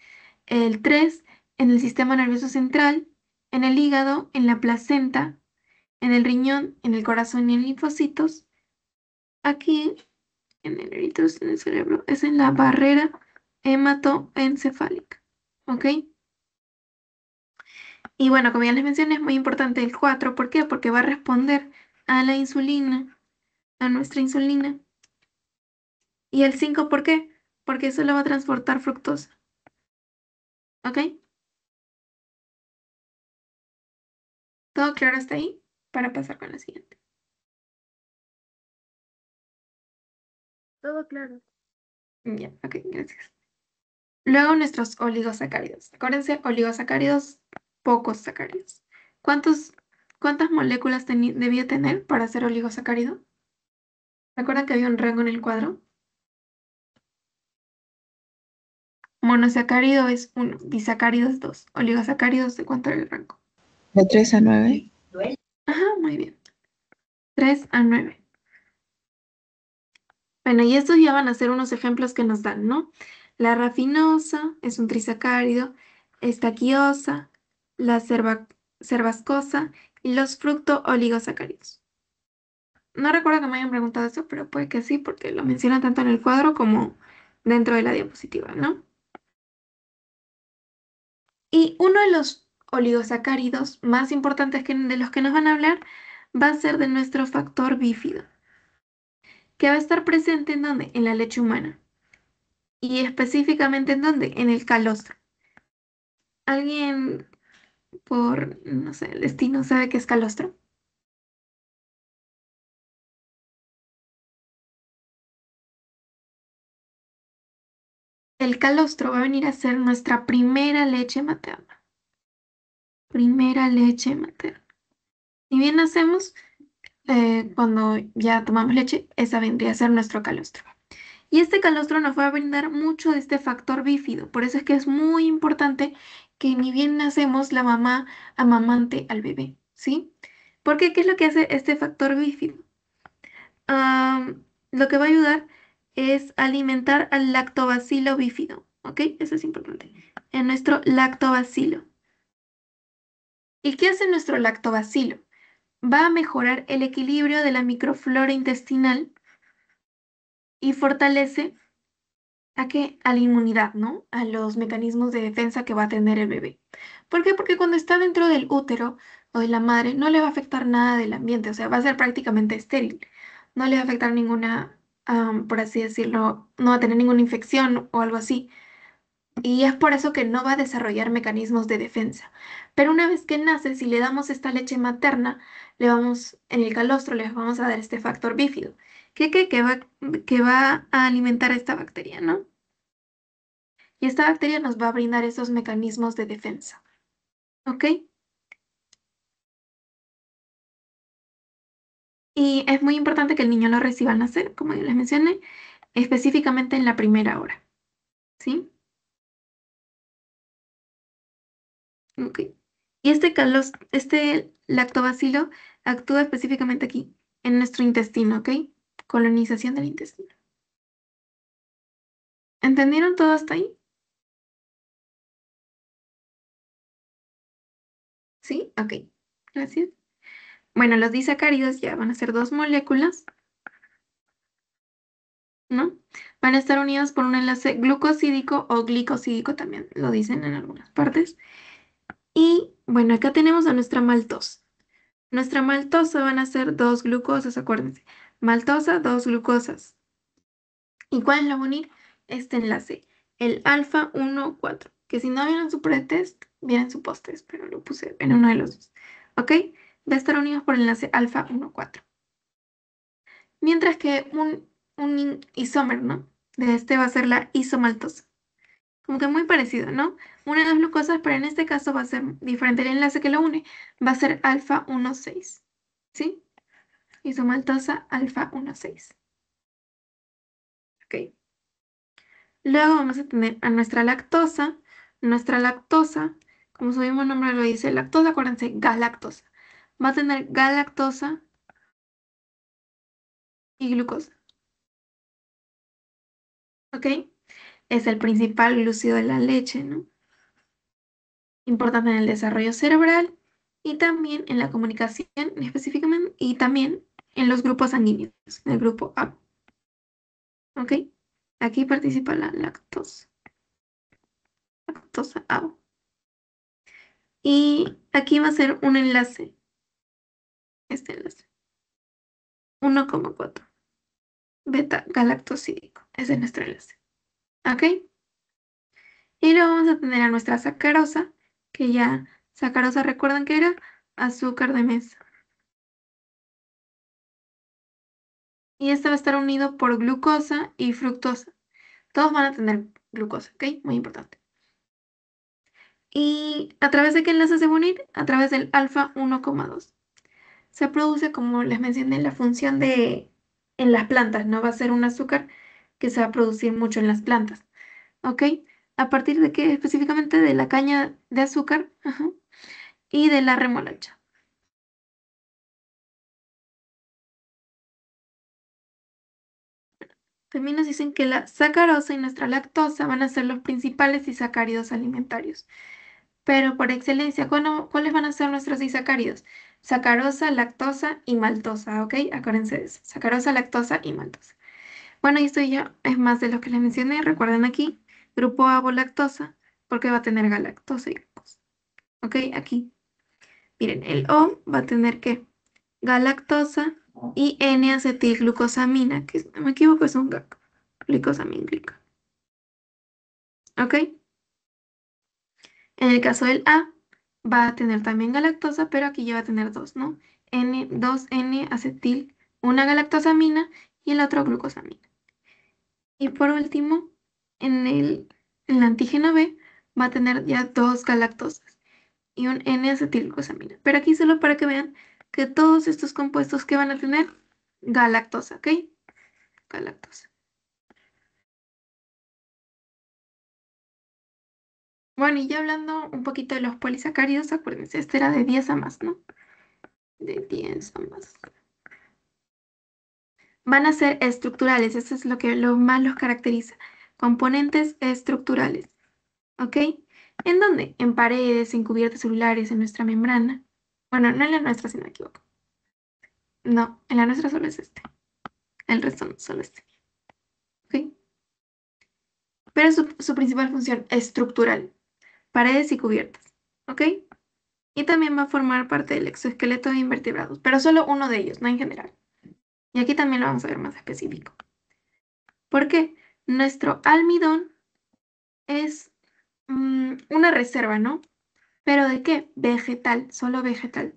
El 3, en el sistema nervioso central, en el hígado, en la placenta, en el riñón, en el corazón y en linfocitos. Aquí, en el eritrocito, en el cerebro, es en la barrera hematoencefálica. ¿Ok? Y bueno, como ya les mencioné, es muy importante el 4. ¿Por qué? Porque va a responder a la insulina, a nuestra insulina. Y el 5, ¿por qué? Porque solo va a transportar fructosa. ¿Ok? ¿Todo claro hasta ahí? Para pasar con la siguiente. Todo claro. Ya, ok, gracias. Luego nuestros oligosacáridos. Acuérdense, oligosacáridos, pocos sacáridos. ¿Cuántos, ¿Cuántas moléculas debía tener para ser oligosacárido? ¿Recuerdan que había un rango en el cuadro? Monosacárido es 1, disacárido es 2, oligosacáridos, ¿de cuánto era el rango? De 3 a 9. Ajá, muy bien. 3 a 9. Bueno, y estos ya van a ser unos ejemplos que nos dan, ¿no? La rafinosa es un trisacárido, estaquiosa, la cervascosa y los fructooligosacáridos. No recuerdo que me hayan preguntado eso, pero puede que sí, porque lo menciona tanto en el cuadro como dentro de la diapositiva, ¿no? Y uno de los oligosacáridos más importantes de los que nos van a hablar va a ser de nuestro factor bífido, que va a estar presente en dónde? En la leche humana. Y específicamente en dónde? En el calostro. ¿Alguien por, no sé, el destino sabe qué es calostro? El calostro va a venir a ser nuestra primera leche materna. Primera leche materna. Y bien nacemos, cuando ya tomamos leche, esa vendría a ser nuestro calostro. Y este calostro nos va a brindar mucho de este factor bífido. Por eso es que es muy importante que ni bien nacemos, la mamá amamante al bebé, ¿sí? Porque ¿qué es lo que hace este factor bífido? Lo que va a ayudar es alimentar al lactobacilo bífido, ¿ok? Eso es importante. En nuestro lactobacilo. ¿Y qué hace nuestro lactobacilo? Va a mejorar el equilibrio de la microflora intestinal y fortalece ¿a qué? A la inmunidad, ¿no? A los mecanismos de defensa que va a tener el bebé. ¿Por qué? Porque cuando está dentro del útero o de la madre no le va a afectar nada del ambiente, o sea, va a ser prácticamente estéril. No le va a afectar ninguna, por así decirlo, no va a tener ninguna infección o algo así. Y es por eso que no va a desarrollar mecanismos de defensa. Pero una vez que nace, si le damos esta leche materna, en el calostro, le vamos a dar este factor bífido, que va a alimentar a esta bacteria, ¿no? Y esta bacteria nos va a brindar esos mecanismos de defensa. ¿Ok? Y es muy importante que el niño lo reciba al nacer, como ya les mencioné, específicamente en la primera hora. ¿Sí? Ok. Y este lactobacilo actúa específicamente aquí, en nuestro intestino, ¿ok? Colonización del intestino. ¿Entendieron todo hasta ahí? ¿Sí? Ok. Gracias. Bueno, los disacáridos ya van a ser dos moléculas, ¿no? Van a estar unidos por un enlace glucosídico o glicosídico también, lo dicen en algunas partes. Y bueno, acá tenemos a nuestra maltosa. Nuestra maltosa van a ser dos glucosas, acuérdense. Maltosa, dos glucosas. ¿Y cuál es la va a unir? Este enlace, el alfa 1 4, que si no viene en su pretest, viene en su posttest, pero lo puse en uno de los dos. ¿Ok? Va a estar unidos por el enlace alfa 1 4. Mientras que un isómero, ¿no? De este va a ser la isomaltosa. Como que muy parecido, ¿no? Una de las glucosas, pero en este caso va a ser diferente el enlace que lo une. Va a ser alfa 1,6. ¿Sí? Isomaltosa alfa 1,6. Ok. Luego vamos a tener a nuestra lactosa. Nuestra lactosa, como su mismo nombre lo dice, lactosa, acuérdense, galactosa. Va a tener galactosa y glucosa. ¿Ok? Es el principal glúcido de la leche, ¿no? Importante en el desarrollo cerebral y también en la comunicación específicamente y también en los grupos sanguíneos, en el grupo A. ¿Ok? Aquí participa la lactosa, lactosa A. Y aquí va a ser un enlace, este enlace, 1,4 beta galactosídico, ese es nuestro enlace. ¿Ok? Y luego vamos a tener a nuestra sacarosa, que ya, sacarosa, recuerdan que era azúcar de mesa. Y este va a estar unido por glucosa y fructosa. Todos van a tener glucosa, ¿ok? Muy importante. ¿Y a través de qué enlace se va a unir? A través del alfa 1,2. Se produce, como les mencioné, la función en las plantas, ¿no? Va a ser un azúcar que se va a producir mucho en las plantas, ¿ok? ¿A partir de qué? Específicamente de la caña de azúcar, ajá, y de la remolacha. También nos dicen que la sacarosa y nuestra lactosa van a ser los principales disacáridos alimentarios. Pero por excelencia, ¿cuáles van a ser nuestros disacáridos? Sacarosa, lactosa y maltosa, ¿ok? Acuérdense de eso. Sacarosa, lactosa y maltosa. Bueno, y esto ya es más de lo que les mencioné. Recuerden aquí, grupo lactosa, porque va a tener galactosa y glucosa. ¿Ok? Aquí. Miren, el O va a tener ¿qué? Galactosa y N-acetilglucosamina, que si no me equivoco es un GAC. Glicosamina. ¿Ok? En el caso del A, va a tener también galactosa, pero aquí ya va a tener dos, ¿no? N2N-acetil, una galactosamina y el otro glucosamina. Y por último, en el antígeno B va a tener ya dos galactosas y un N-acetilglucosamina. Pero aquí solo para que vean que todos estos compuestos que van a tener galactosa, ¿ok? Galactosa. Bueno, y ya hablando un poquito de los polisacáridos, acuérdense, este era de 10 a más, ¿no? De 10 a más. Van a ser estructurales, eso es lo más los caracteriza. Componentes estructurales, ¿ok? ¿En dónde? En paredes, en cubiertas celulares, en nuestra membrana. Bueno, no en la nuestra, si no me equivoco. No, en la nuestra solo es este. El resto no, solo este. ¿Ok? Pero su principal función estructural, paredes y cubiertas, ¿ok? Y también va a formar parte del exoesqueleto de invertebrados, pero solo uno de ellos, no en general. Y aquí también lo vamos a ver más específico. ¿Por qué? Nuestro almidón es una reserva, ¿no? ¿Pero de qué? Vegetal, solo vegetal.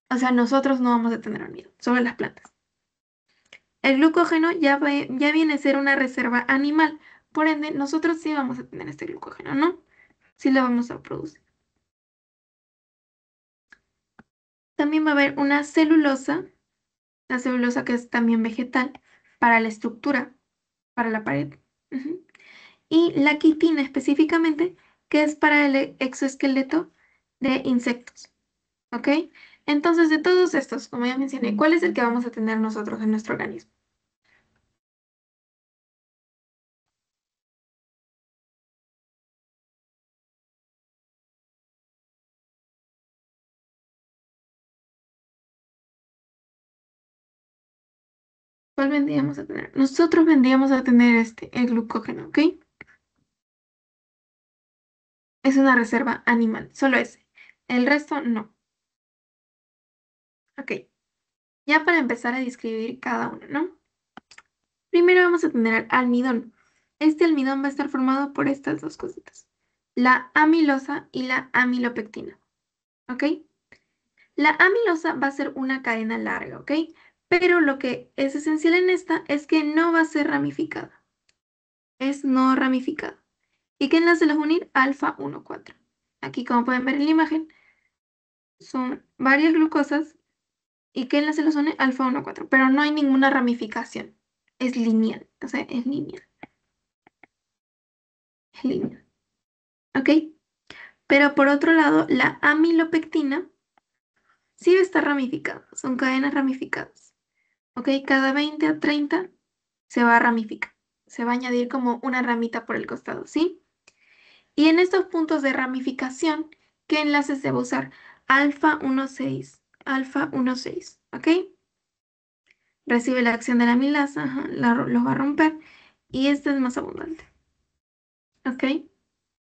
O sea, nosotros no vamos a tener almidón, solo las plantas. El glucógeno ya viene a ser una reserva animal. Por ende, nosotros sí vamos a tener este glucógeno, ¿no? Sí lo vamos a producir. También va a haber una celulosa, la celulosa que es también vegetal, para la estructura, para la pared. Ujú. Y la quitina específicamente, que es para el exoesqueleto de insectos. ¿Ok? Entonces, de todos estos, como ya mencioné, ¿cuál es el que vamos a tener nosotros en nuestro organismo? ¿Cuál vendríamos a tener? Nosotros vendríamos a tener el glucógeno, ¿ok? Es una reserva animal, solo ese. El resto no. Ok, ya para empezar a describir cada uno, ¿no? Primero vamos a tener al almidón. Este almidón va a estar formado por estas dos cositas, la amilosa y la amilopectina, ¿ok? La amilosa va a ser una cadena larga, ¿ok? Pero lo que es esencial en esta es que no va a ser ramificada, es no ramificada. ¿Y qué enlace los unir? Alfa 1,4. Aquí, como pueden ver en la imagen, son varias glucosas. ¿Y qué enlace los une? Alfa 1,4. Pero no hay ninguna ramificación. Es lineal. O sea, es lineal. Es lineal. ¿Ok? Pero por otro lado, la amilopectina sí va a estar ramificada. Son cadenas ramificadas. ¿Ok? Cada 20 a 30 se va a ramificar. Se va a añadir como una ramita por el costado, ¿sí? Y en estos puntos de ramificación, ¿qué enlaces se va a usar? Alfa 1,6. Alfa 1,6. ¿Ok? Recibe la acción de la amilasa, ajá, los va a romper y este es más abundante. ¿Ok?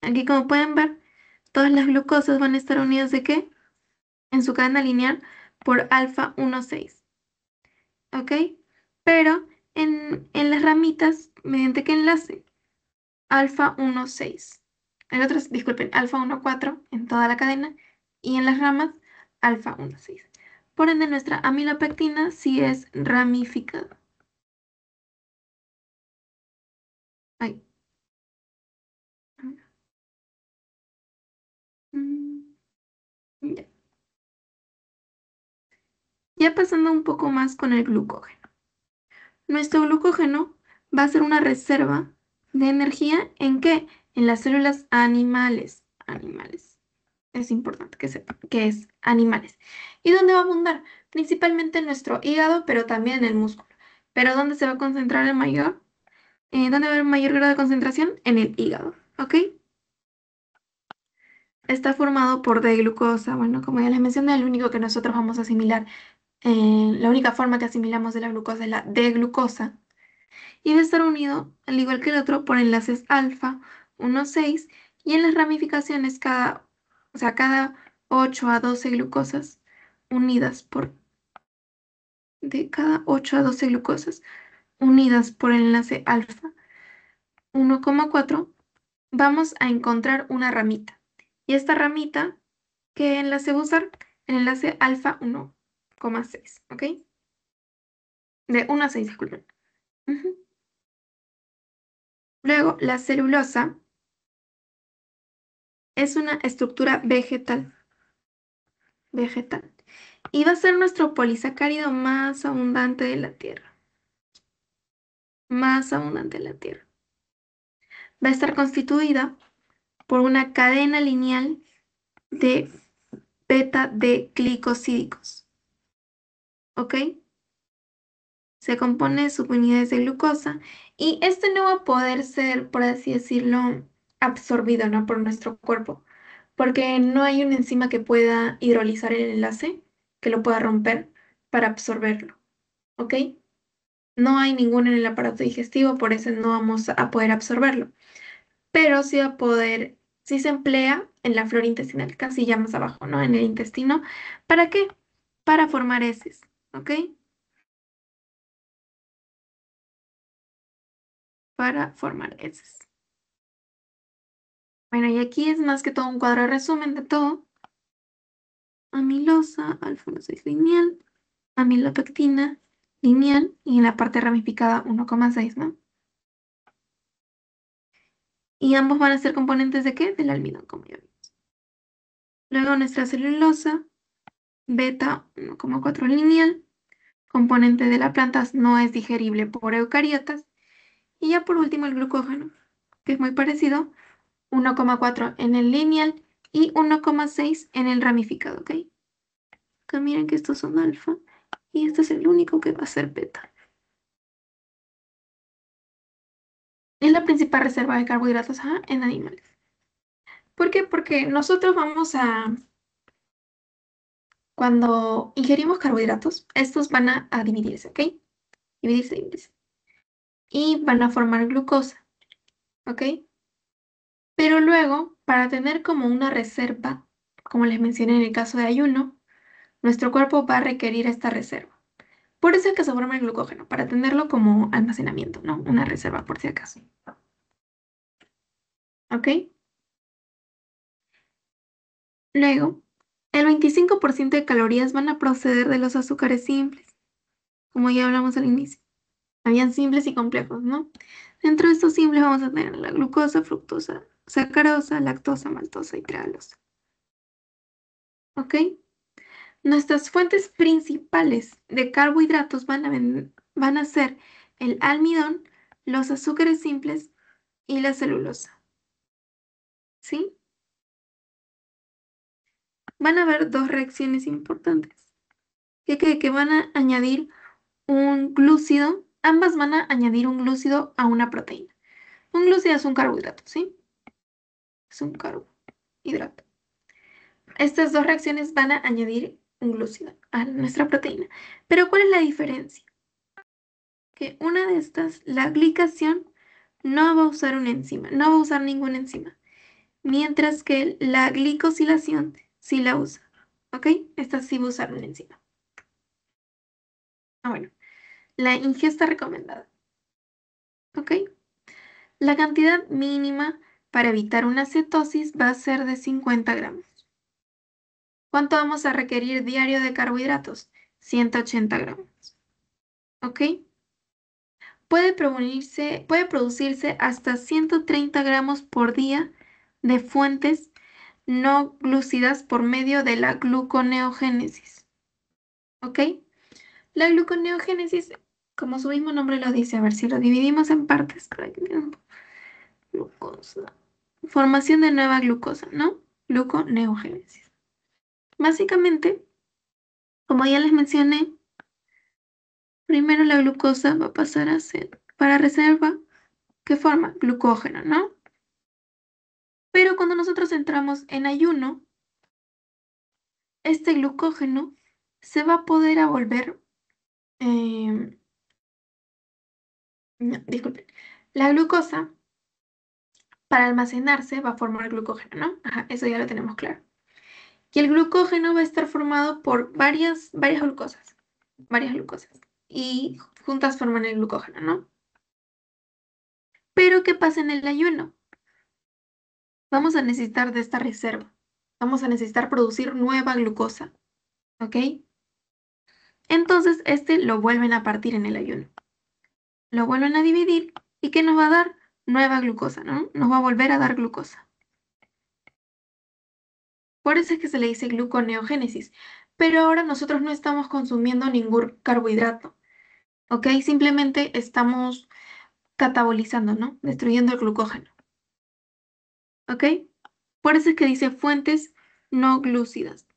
Aquí como pueden ver, todas las glucosas van a estar unidas ¿de qué? En su cadena lineal por alfa 1,6. ¿Ok? Pero en las ramitas, ¿mediante qué enlace? Alfa 1,6. El otro es, disculpen, alfa 1,4 en toda la cadena y en las ramas, alfa 1,6. Por ende, nuestra amilopectina sí es ramificada. Ay. Mm, ya. Ya pasando un poco más con el glucógeno. Nuestro glucógeno va a ser una reserva de energía ¿en qué? En las células animales. Animales. Es importante que sepan que es animales. ¿Y dónde va a abundar? Principalmente en nuestro hígado, pero también en el músculo. ¿Pero dónde se va a concentrar el mayor? ¿Dónde va a haber mayor grado de concentración? En el hígado, ¿ok? Está formado por D-glucosa. Bueno, como ya les mencioné, el único que nosotros vamos a asimilar, la única forma que asimilamos de la glucosa es la D-glucosa. Y va a estar unido, al igual que el otro, por enlaces alfa 1,6 y en las ramificaciones o sea, cada 8 a 12 glucosas unidas de cada 8 a 12 glucosas unidas por el enlace alfa 1,4, vamos a encontrar una ramita. Y esta ramita, ¿qué enlace va a usar? El enlace alfa 1,6, ¿ok? De 1 a 6, disculpen. Ujú. Luego, la celulosa es una estructura vegetal. Y va a ser nuestro polisacárido más abundante de la Tierra. Más abundante de la Tierra. Va a estar constituida por una cadena lineal de beta de glicosídicos. ¿Ok? Se compone de subunidades de glucosa y este no va a poder ser, por así decirlo, absorbido, ¿no? Por nuestro cuerpo, porque no hay una enzima que pueda hidrolizar el enlace, que lo pueda romper para absorberlo. ¿Ok? No hay ninguno en el aparato digestivo, por eso no vamos a poder absorberlo. Pero sí va a poder, sí se emplea en la flora intestinal, casi ya más abajo, ¿no? En el intestino. ¿Para qué? Para formar heces, ¿ok? Para formar heces. Bueno, y aquí es más que todo un cuadro de resumen de todo. Amilosa, alfa-6 lineal, amilopectina lineal y en la parte ramificada 1,6, ¿no? Y ambos van a ser componentes ¿de qué? Del almidón, como ya vimos. Luego nuestra celulosa, beta 1,4 lineal, componente de la planta, no es digerible por eucariotas. Y ya por último el glucógeno, que es muy parecido, 1,4 en el lineal y 1,6 en el ramificado, ¿ok? Acá miren que estos son alfa y este es el único que va a ser beta. Es la principal reserva de carbohidratos, en animales. ¿Por qué? Porque nosotros cuando ingerimos carbohidratos, estos van a dividirse, ¿ok? Dividirse. Y van a formar glucosa, ¿ok? Pero luego, para tener como una reserva, como les mencioné en el caso de ayuno, nuestro cuerpo va a requerir esta reserva. Por eso es que se forma el glucógeno, para tenerlo como almacenamiento, ¿no? Una reserva por si acaso, ¿ok? Luego, el 25% de calorías van a proceder de los azúcares simples, como ya hablamos al inicio. Habían simples y complejos, ¿no? Dentro de estos simples vamos a tener la glucosa, fructosa, sacarosa, lactosa, maltosa y trealosa. ¿Ok? Nuestras fuentes principales de carbohidratos van a ser el almidón, los azúcares simples y la celulosa. ¿Sí? Van a haber dos reacciones importantes que van a añadir un glúcido, ambas van a añadir un glúcido a una proteína. Un glúcido es un carbohidrato, ¿sí? Es un carbohidrato. Estas dos reacciones van a añadir un glúcido a nuestra proteína. Pero ¿cuál es la diferencia? Que una de estas, la glicación, no va a usar una enzima, no va a usar ninguna enzima, mientras que la glicosilación sí la usa, ¿ok? Esta sí va a usar una enzima. Bueno, la ingesta recomendada, ¿ok? La cantidad mínima para evitar una cetosis va a ser de 50 gramos. ¿Cuánto vamos a requerir diario de carbohidratos? 180 gramos, ¿ok? Puede producirse hasta 130 gramos por día de fuentes no glúcidas por medio de la gluconeogénesis. ¿Ok? La gluconeogénesis, como su mismo nombre lo dice, a ver si lo dividimos en partes. Glucosa. Formación de nueva glucosa, ¿no? Gluconeogénesis. Básicamente, como ya les mencioné, primero la glucosa va a pasar a ser para reserva ¿Qué forma? Glucógeno, ¿no? Pero cuando nosotros entramos en ayuno, este glucógeno se va a poder a volver, em, no, disculpen, la glucosa para almacenarse va a formar glucógeno, ¿no? Ajá, eso ya lo tenemos claro. Y el glucógeno va a estar formado por varias glucosas, y juntas forman el glucógeno, ¿no? Pero ¿qué pasa en el ayuno? Vamos a necesitar de esta reserva. Vamos a necesitar producir nueva glucosa, ¿ok? Entonces, este lo vuelven a partir en el ayuno. Lo vuelven a dividir y ¿qué nos va a dar? Nueva glucosa, ¿no? Nos va a volver a dar glucosa. Por eso es que se le dice gluconeogénesis. Pero ahora nosotros no estamos consumiendo ningún carbohidrato, ¿ok? Simplemente estamos catabolizando, ¿no? Destruyendo el glucógeno, ¿ok? Por eso es que dice fuentes no glúcidas.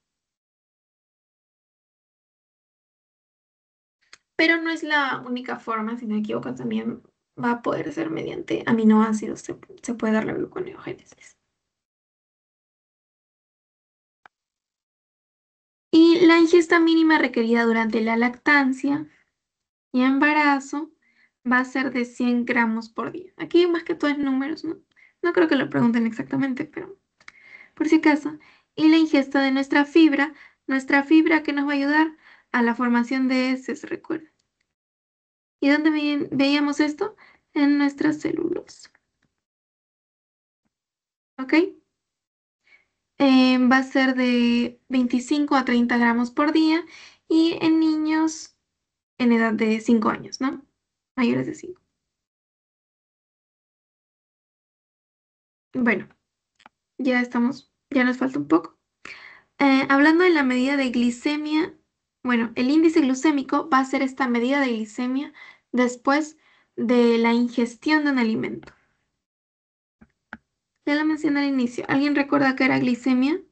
Pero no es la única forma, si no me equivoco, también va a poder ser mediante aminoácidos, se puede dar la gluconeogénesis. Y la ingesta mínima requerida durante la lactancia y embarazo va a ser de 100 gramos por día. Aquí más que todo es números, ¿no? No creo que lo pregunten exactamente, pero por si acaso. Y la ingesta de nuestra fibra que nos va a ayudar a la formación de heces, recuerda. ¿Y dónde veíamos esto? En nuestras células. ¿Ok? Va a ser de 25 a 30 gramos por día y en niños en edad de 5 años, ¿no? Mayores de 5. Bueno, ya nos falta un poco. Hablando de la medida de glicemia, bueno, el índice glucémico va a ser esta medida de glicemia después de la ingestión de un alimento. Ya lo mencioné al inicio. ¿Alguien recuerda qué era glicemia?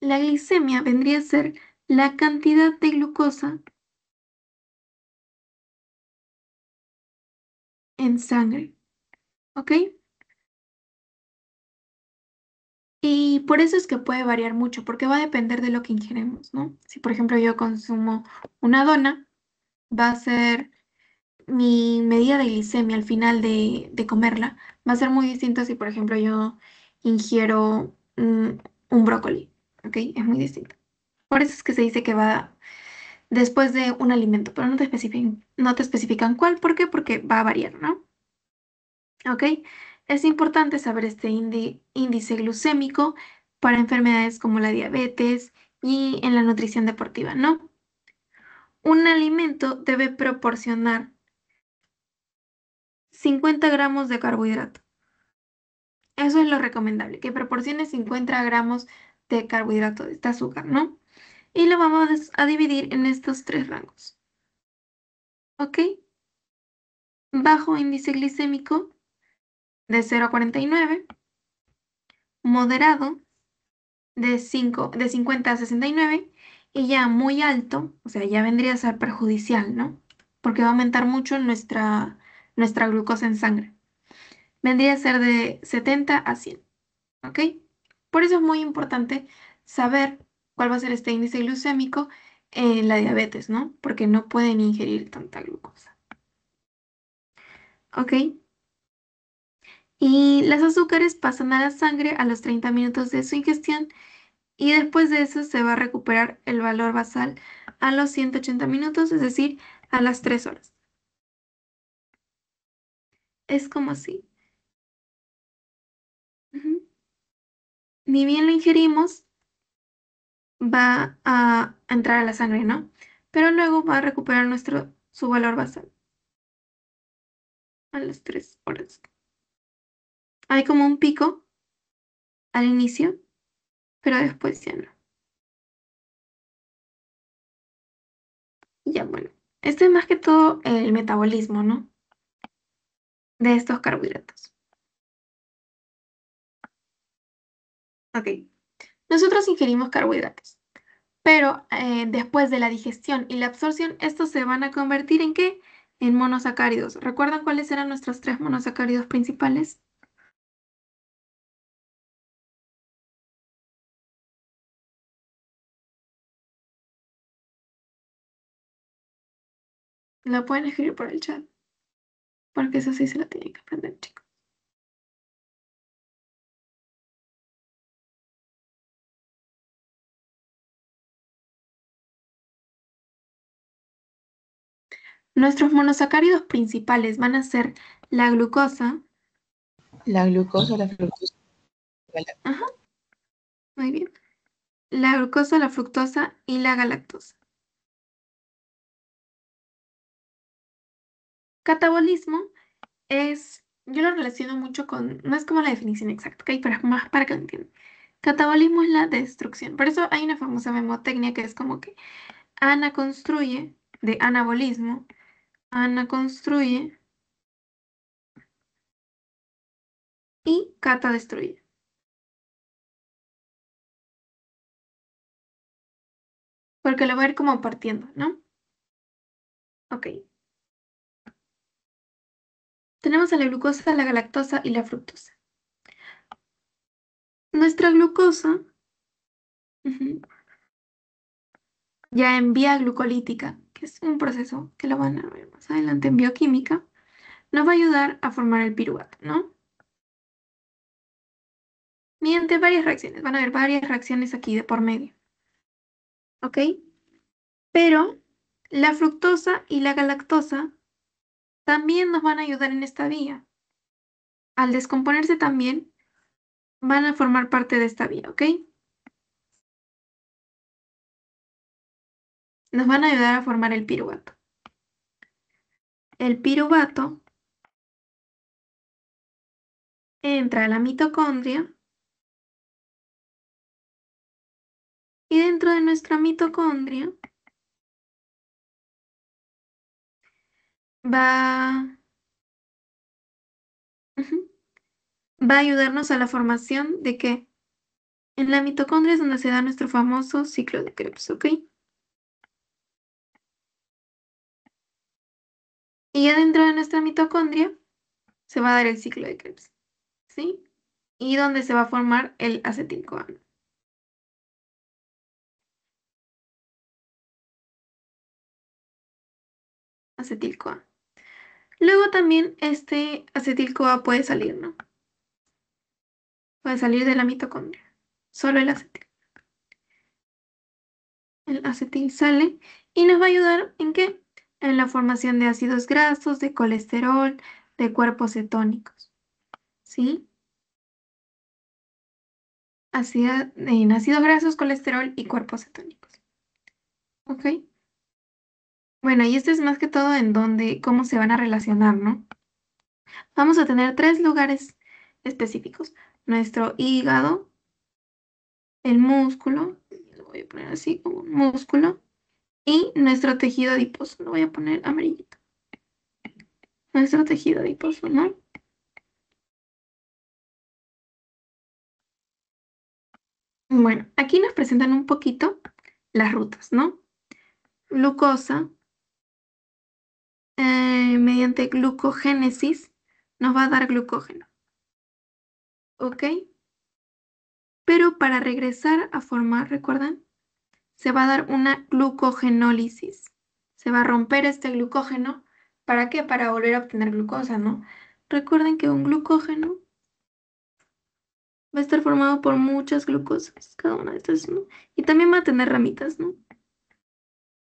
La glicemia vendría a ser la cantidad de glucosa en sangre, ¿ok? Y por eso es que puede variar mucho, porque va a depender de lo que ingeremos, ¿no? Si, por ejemplo, yo consumo una dona, va a ser mi medida de glicemia al final de comerla, va a ser muy distinta si, por ejemplo, yo ingiero un brócoli, ¿ok? Es muy distinto. Por eso es que se dice que va después de un alimento, pero no te especifican cuál, ¿por qué? Porque va a variar, ¿no? ¿Ok? Es importante saber este índice glucémico para enfermedades como la diabetes y en la nutrición deportiva, ¿no? Un alimento debe proporcionar 50 gramos de carbohidrato. Eso es lo recomendable, que proporcione 50 gramos de carbohidrato, de este azúcar, ¿no? Y lo vamos a dividir en estos tres rangos, ¿ok? Bajo índice glicémico de 0 a 49, moderado de 50 a 69 y ya muy alto, o sea, ya vendría a ser perjudicial, ¿no? Porque va a aumentar mucho nuestra glucosa en sangre. Vendría a ser de 70 a 100, ¿ok? Por eso es muy importante saber cuál va a ser este índice glucémico en la diabetes, ¿no? Porque no pueden ingerir tanta glucosa, ¿ok? Y las azúcares pasan a la sangre a los 30 minutos de su ingestión y después de eso se va a recuperar el valor basal a los 180 minutos, es decir, a las 3 horas. Es como así. Ujú. Ni bien lo ingerimos, va a entrar a la sangre, ¿no? Pero luego va a recuperar su valor basal a las 3 horas. Hay como un pico al inicio, pero después ya no. Y ya bueno. Esto es más que todo el metabolismo, ¿no? De estos carbohidratos. Ok. Nosotros ingerimos carbohidratos, pero después de la digestión y la absorción, estos se van a convertir ¿en qué? En monosacáridos. ¿Recuerdan cuáles eran nuestros tres monosacáridos principales? Lo pueden escribir por el chat, porque eso sí se lo tienen que aprender, chicos. Nuestros monosacáridos principales van a ser la glucosa. La glucosa, la fructosa, Ajá, muy bien. La glucosa, la fructosa y la galactosa. Catabolismo yo lo relaciono mucho con, no es como la definición exacta, ¿ok? Pero es más para que lo entiendan. Catabolismo es la destrucción. Por eso hay una famosa memotecnia que es como que Ana construye, de anabolismo, Ana construye y Cata destruye. Porque lo voy a ir como partiendo, ¿no? Ok. Tenemos a la glucosa, la galactosa y la fructosa. Nuestra glucosa, ujú, ya en vía glucolítica, que es un proceso que lo van a ver más adelante en bioquímica, nos va a ayudar a formar el piruvato, ¿no? Mediante varias reacciones. Van a haber varias reacciones aquí de por medio, ¿ok? Pero la fructosa y la galactosa también nos van a ayudar en esta vía. Al descomponerse también van a formar parte de esta vía, ¿ok? Nos van a ayudar a formar el piruvato. El piruvato entra a la mitocondria y dentro de nuestra mitocondria va, ujú, va a ayudarnos a la formación de qué? En la mitocondria es donde se da nuestro famoso ciclo de Krebs, ¿ok? Y ya dentro de nuestra mitocondria se va a dar el ciclo de Krebs, ¿sí? Y donde se va a formar el acetil-CoA. Acetil-CoA. Luego también este acetil-CoA puede salir, ¿no? Puede salir de la mitocondria. Solo el acetil. El acetil sale y nos va a ayudar ¿en qué? En la formación de ácidos grasos, de colesterol, de cuerpos cetónicos, ¿sí? En ácidos grasos, colesterol y cuerpos cetónicos, ¿ok? Bueno, y esto es más que todo en donde, cómo se van a relacionar, ¿no? Vamos a tener tres lugares específicos. Nuestro hígado, el músculo, lo voy a poner así como un músculo, y nuestro tejido adiposo, lo voy a poner amarillito. Nuestro tejido adiposo, ¿no? Bueno, aquí nos presentan un poquito las rutas, ¿no? Glucosa, mediante glucogénesis, nos va a dar glucógeno, ¿ok? Pero para regresar a formar, ¿recuerdan? Se va a dar una glucogenólisis. Se va a romper este glucógeno. ¿Para qué? Para volver a obtener glucosa, ¿no? Recuerden que un glucógeno va a estar formado por muchas glucosas, cada una de estas, ¿no? Y también va a tener ramitas, ¿no?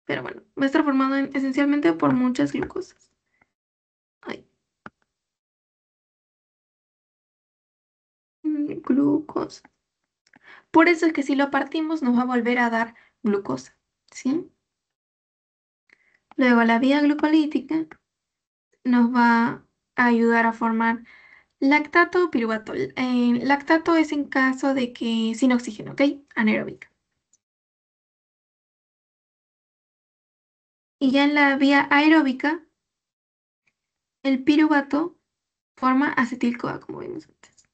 Pero bueno, va a estar formado esencialmente por muchas glucosas. Ay, glucosa. Por eso es que si lo partimos nos va a volver a dar glucosa, ¿sí? Luego la vía glucolítica nos va a ayudar a formar lactato o piruvato. Lactato es en caso de que sin oxígeno, ¿ok? Anaeróbica. Y ya en la vía aeróbica, el piruvato forma acetil-CoA, como vimos antes.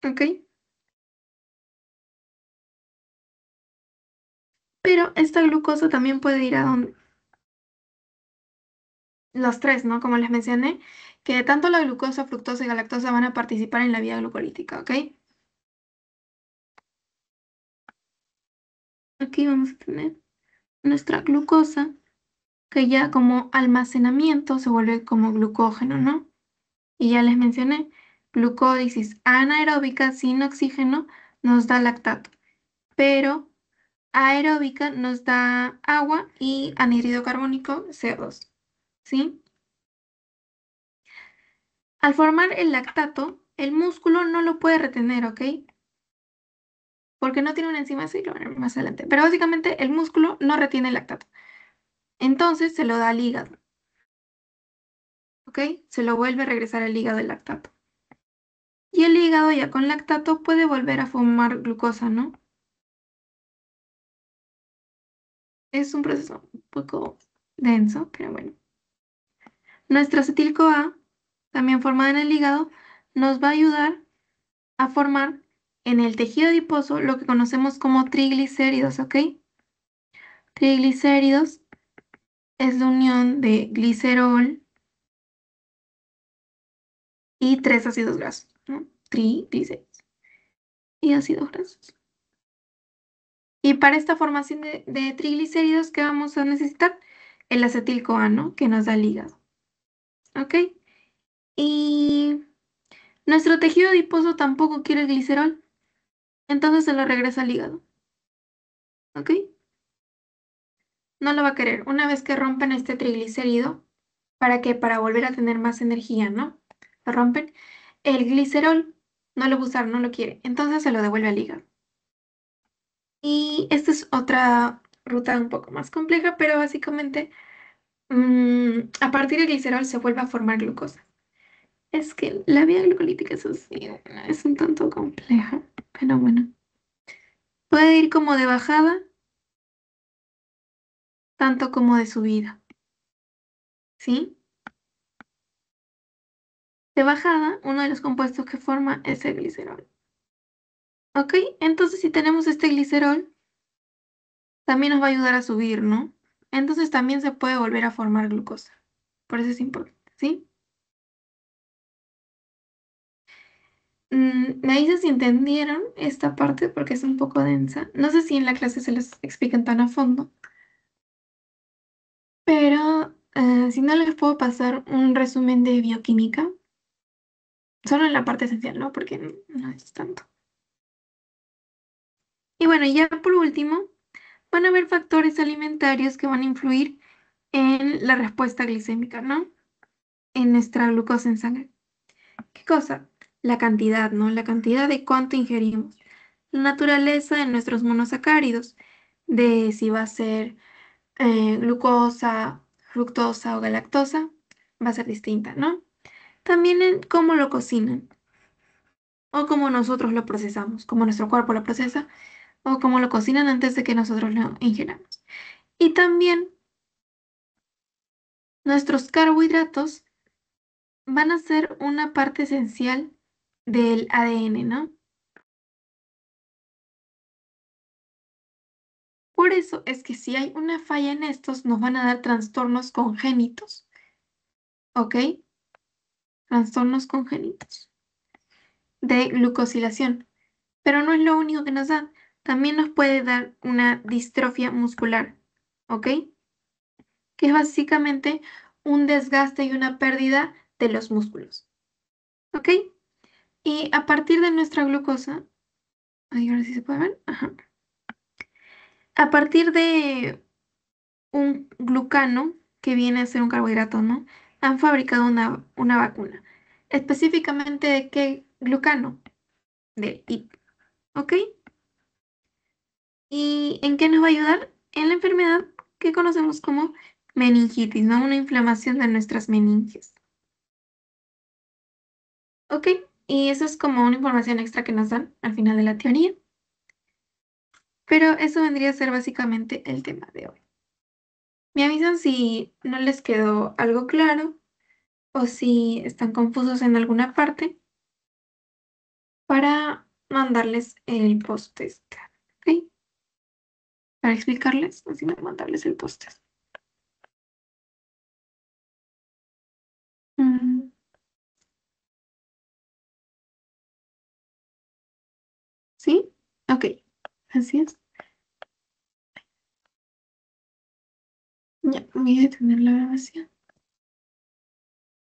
¿Ok? Pero esta glucosa también puede ir a donde los tres, ¿no? Como les mencioné, que tanto la glucosa, fructosa y galactosa van a participar en la vía glucolítica, ¿ok? Aquí vamos a tener nuestra glucosa, que ya como almacenamiento se vuelve como glucógeno, ¿no? Y ya les mencioné, glucólisis anaeróbica sin oxígeno nos da lactato, pero aeróbica nos da agua y anhídrido carbónico, CO2, ¿sí? Al formar el lactato, el músculo no lo puede retener, ¿ok? Porque no tiene una enzima así, lo veremos más adelante. Pero básicamente el músculo no retiene el lactato. Entonces se lo da al hígado, ¿ok? Se lo vuelve a regresar al hígado el lactato. Y el hígado ya con lactato puede volver a formar glucosa, ¿no? Es un proceso un poco denso, pero bueno. Nuestro acetil-CoA, también formado en el hígado, nos va a ayudar a formar en el tejido adiposo lo que conocemos como triglicéridos, ¿ok? Triglicéridos es la unión de glicerol y tres ácidos grasos, ¿no? Triglicéridos y ácidos grasos. Y para esta formación de triglicéridos, ¿qué vamos a necesitar? El acetil-CoA, ¿no? Que nos da el hígado, ¿ok? Y nuestro tejido adiposo tampoco quiere el glicerol, entonces se lo regresa al hígado, ¿ok? No lo va a querer. Una vez que rompen este triglicérido, ¿para qué? Para volver a tener más energía, ¿no? Lo rompen. El glicerol no lo va a usar, no lo quiere, entonces se lo devuelve al hígado. Y esta es otra ruta un poco más compleja, pero básicamente a partir del glicerol se vuelve a formar glucosa. Es que la vía glucolítica es así, es un tanto compleja, pero bueno. Puede ir como de bajada, tanto como de subida, ¿sí? De bajada, uno de los compuestos que forma es el glicerol. ¿Ok? Entonces, si tenemos este glicerol, también nos va a ayudar a subir, ¿no? Entonces, también se puede volver a formar glucosa. Por eso es importante, ¿sí? Me dicen si entendieron esta parte porque es un poco densa. No sé si en la clase se les explican tan a fondo, pero si no les puedo pasar un resumen de bioquímica, solo en la parte esencial, ¿no? Porque no es tanto. Y bueno, ya por último, van a haber factores alimentarios que van a influir en la respuesta glicémica, ¿no? En nuestra glucosa en sangre. ¿Qué cosa? La cantidad, ¿no? La cantidad de cuánto ingerimos. La naturaleza de nuestros monosacáridos, de si va a ser glucosa, fructosa o galactosa, va a ser distinta, ¿no? También en cómo lo cocinan o cómo nosotros lo procesamos, cómo nuestro cuerpo lo procesa o cómo lo cocinan antes de que nosotros lo ingeramos. Y también nuestros carbohidratos van a ser una parte esencial del ADN, ¿no? Por eso es que si hay una falla en estos, nos van a dar trastornos congénitos, ¿ok? Trastornos congénitos de glucosilación. Pero no es lo único que nos da. También nos puede dar una distrofia muscular, ¿ok? Que es básicamente un desgaste y una pérdida de los músculos, ¿ok? Y a partir de nuestra glucosa, ay, ahora sí se puede ver, ajá. A partir de un glucano, que viene a ser un carbohidrato, ¿no? Han fabricado una vacuna. Específicamente de qué glucano? Del IP, ¿ok? ¿Y en qué nos va a ayudar? En la enfermedad que conocemos como meningitis, ¿no? Una inflamación de nuestras meninges, ¿ok? Y eso es como una información extra que nos dan al final de la teoría. Pero eso vendría a ser básicamente el tema de hoy. Me avisan si no les quedó algo claro o si están confusos en alguna parte para mandarles el post-test. ¿Ok? para explicarles, así no mandarles el póster. Mm, ¿Sí? Ok. Así es. Ya, voy a detener la grabación.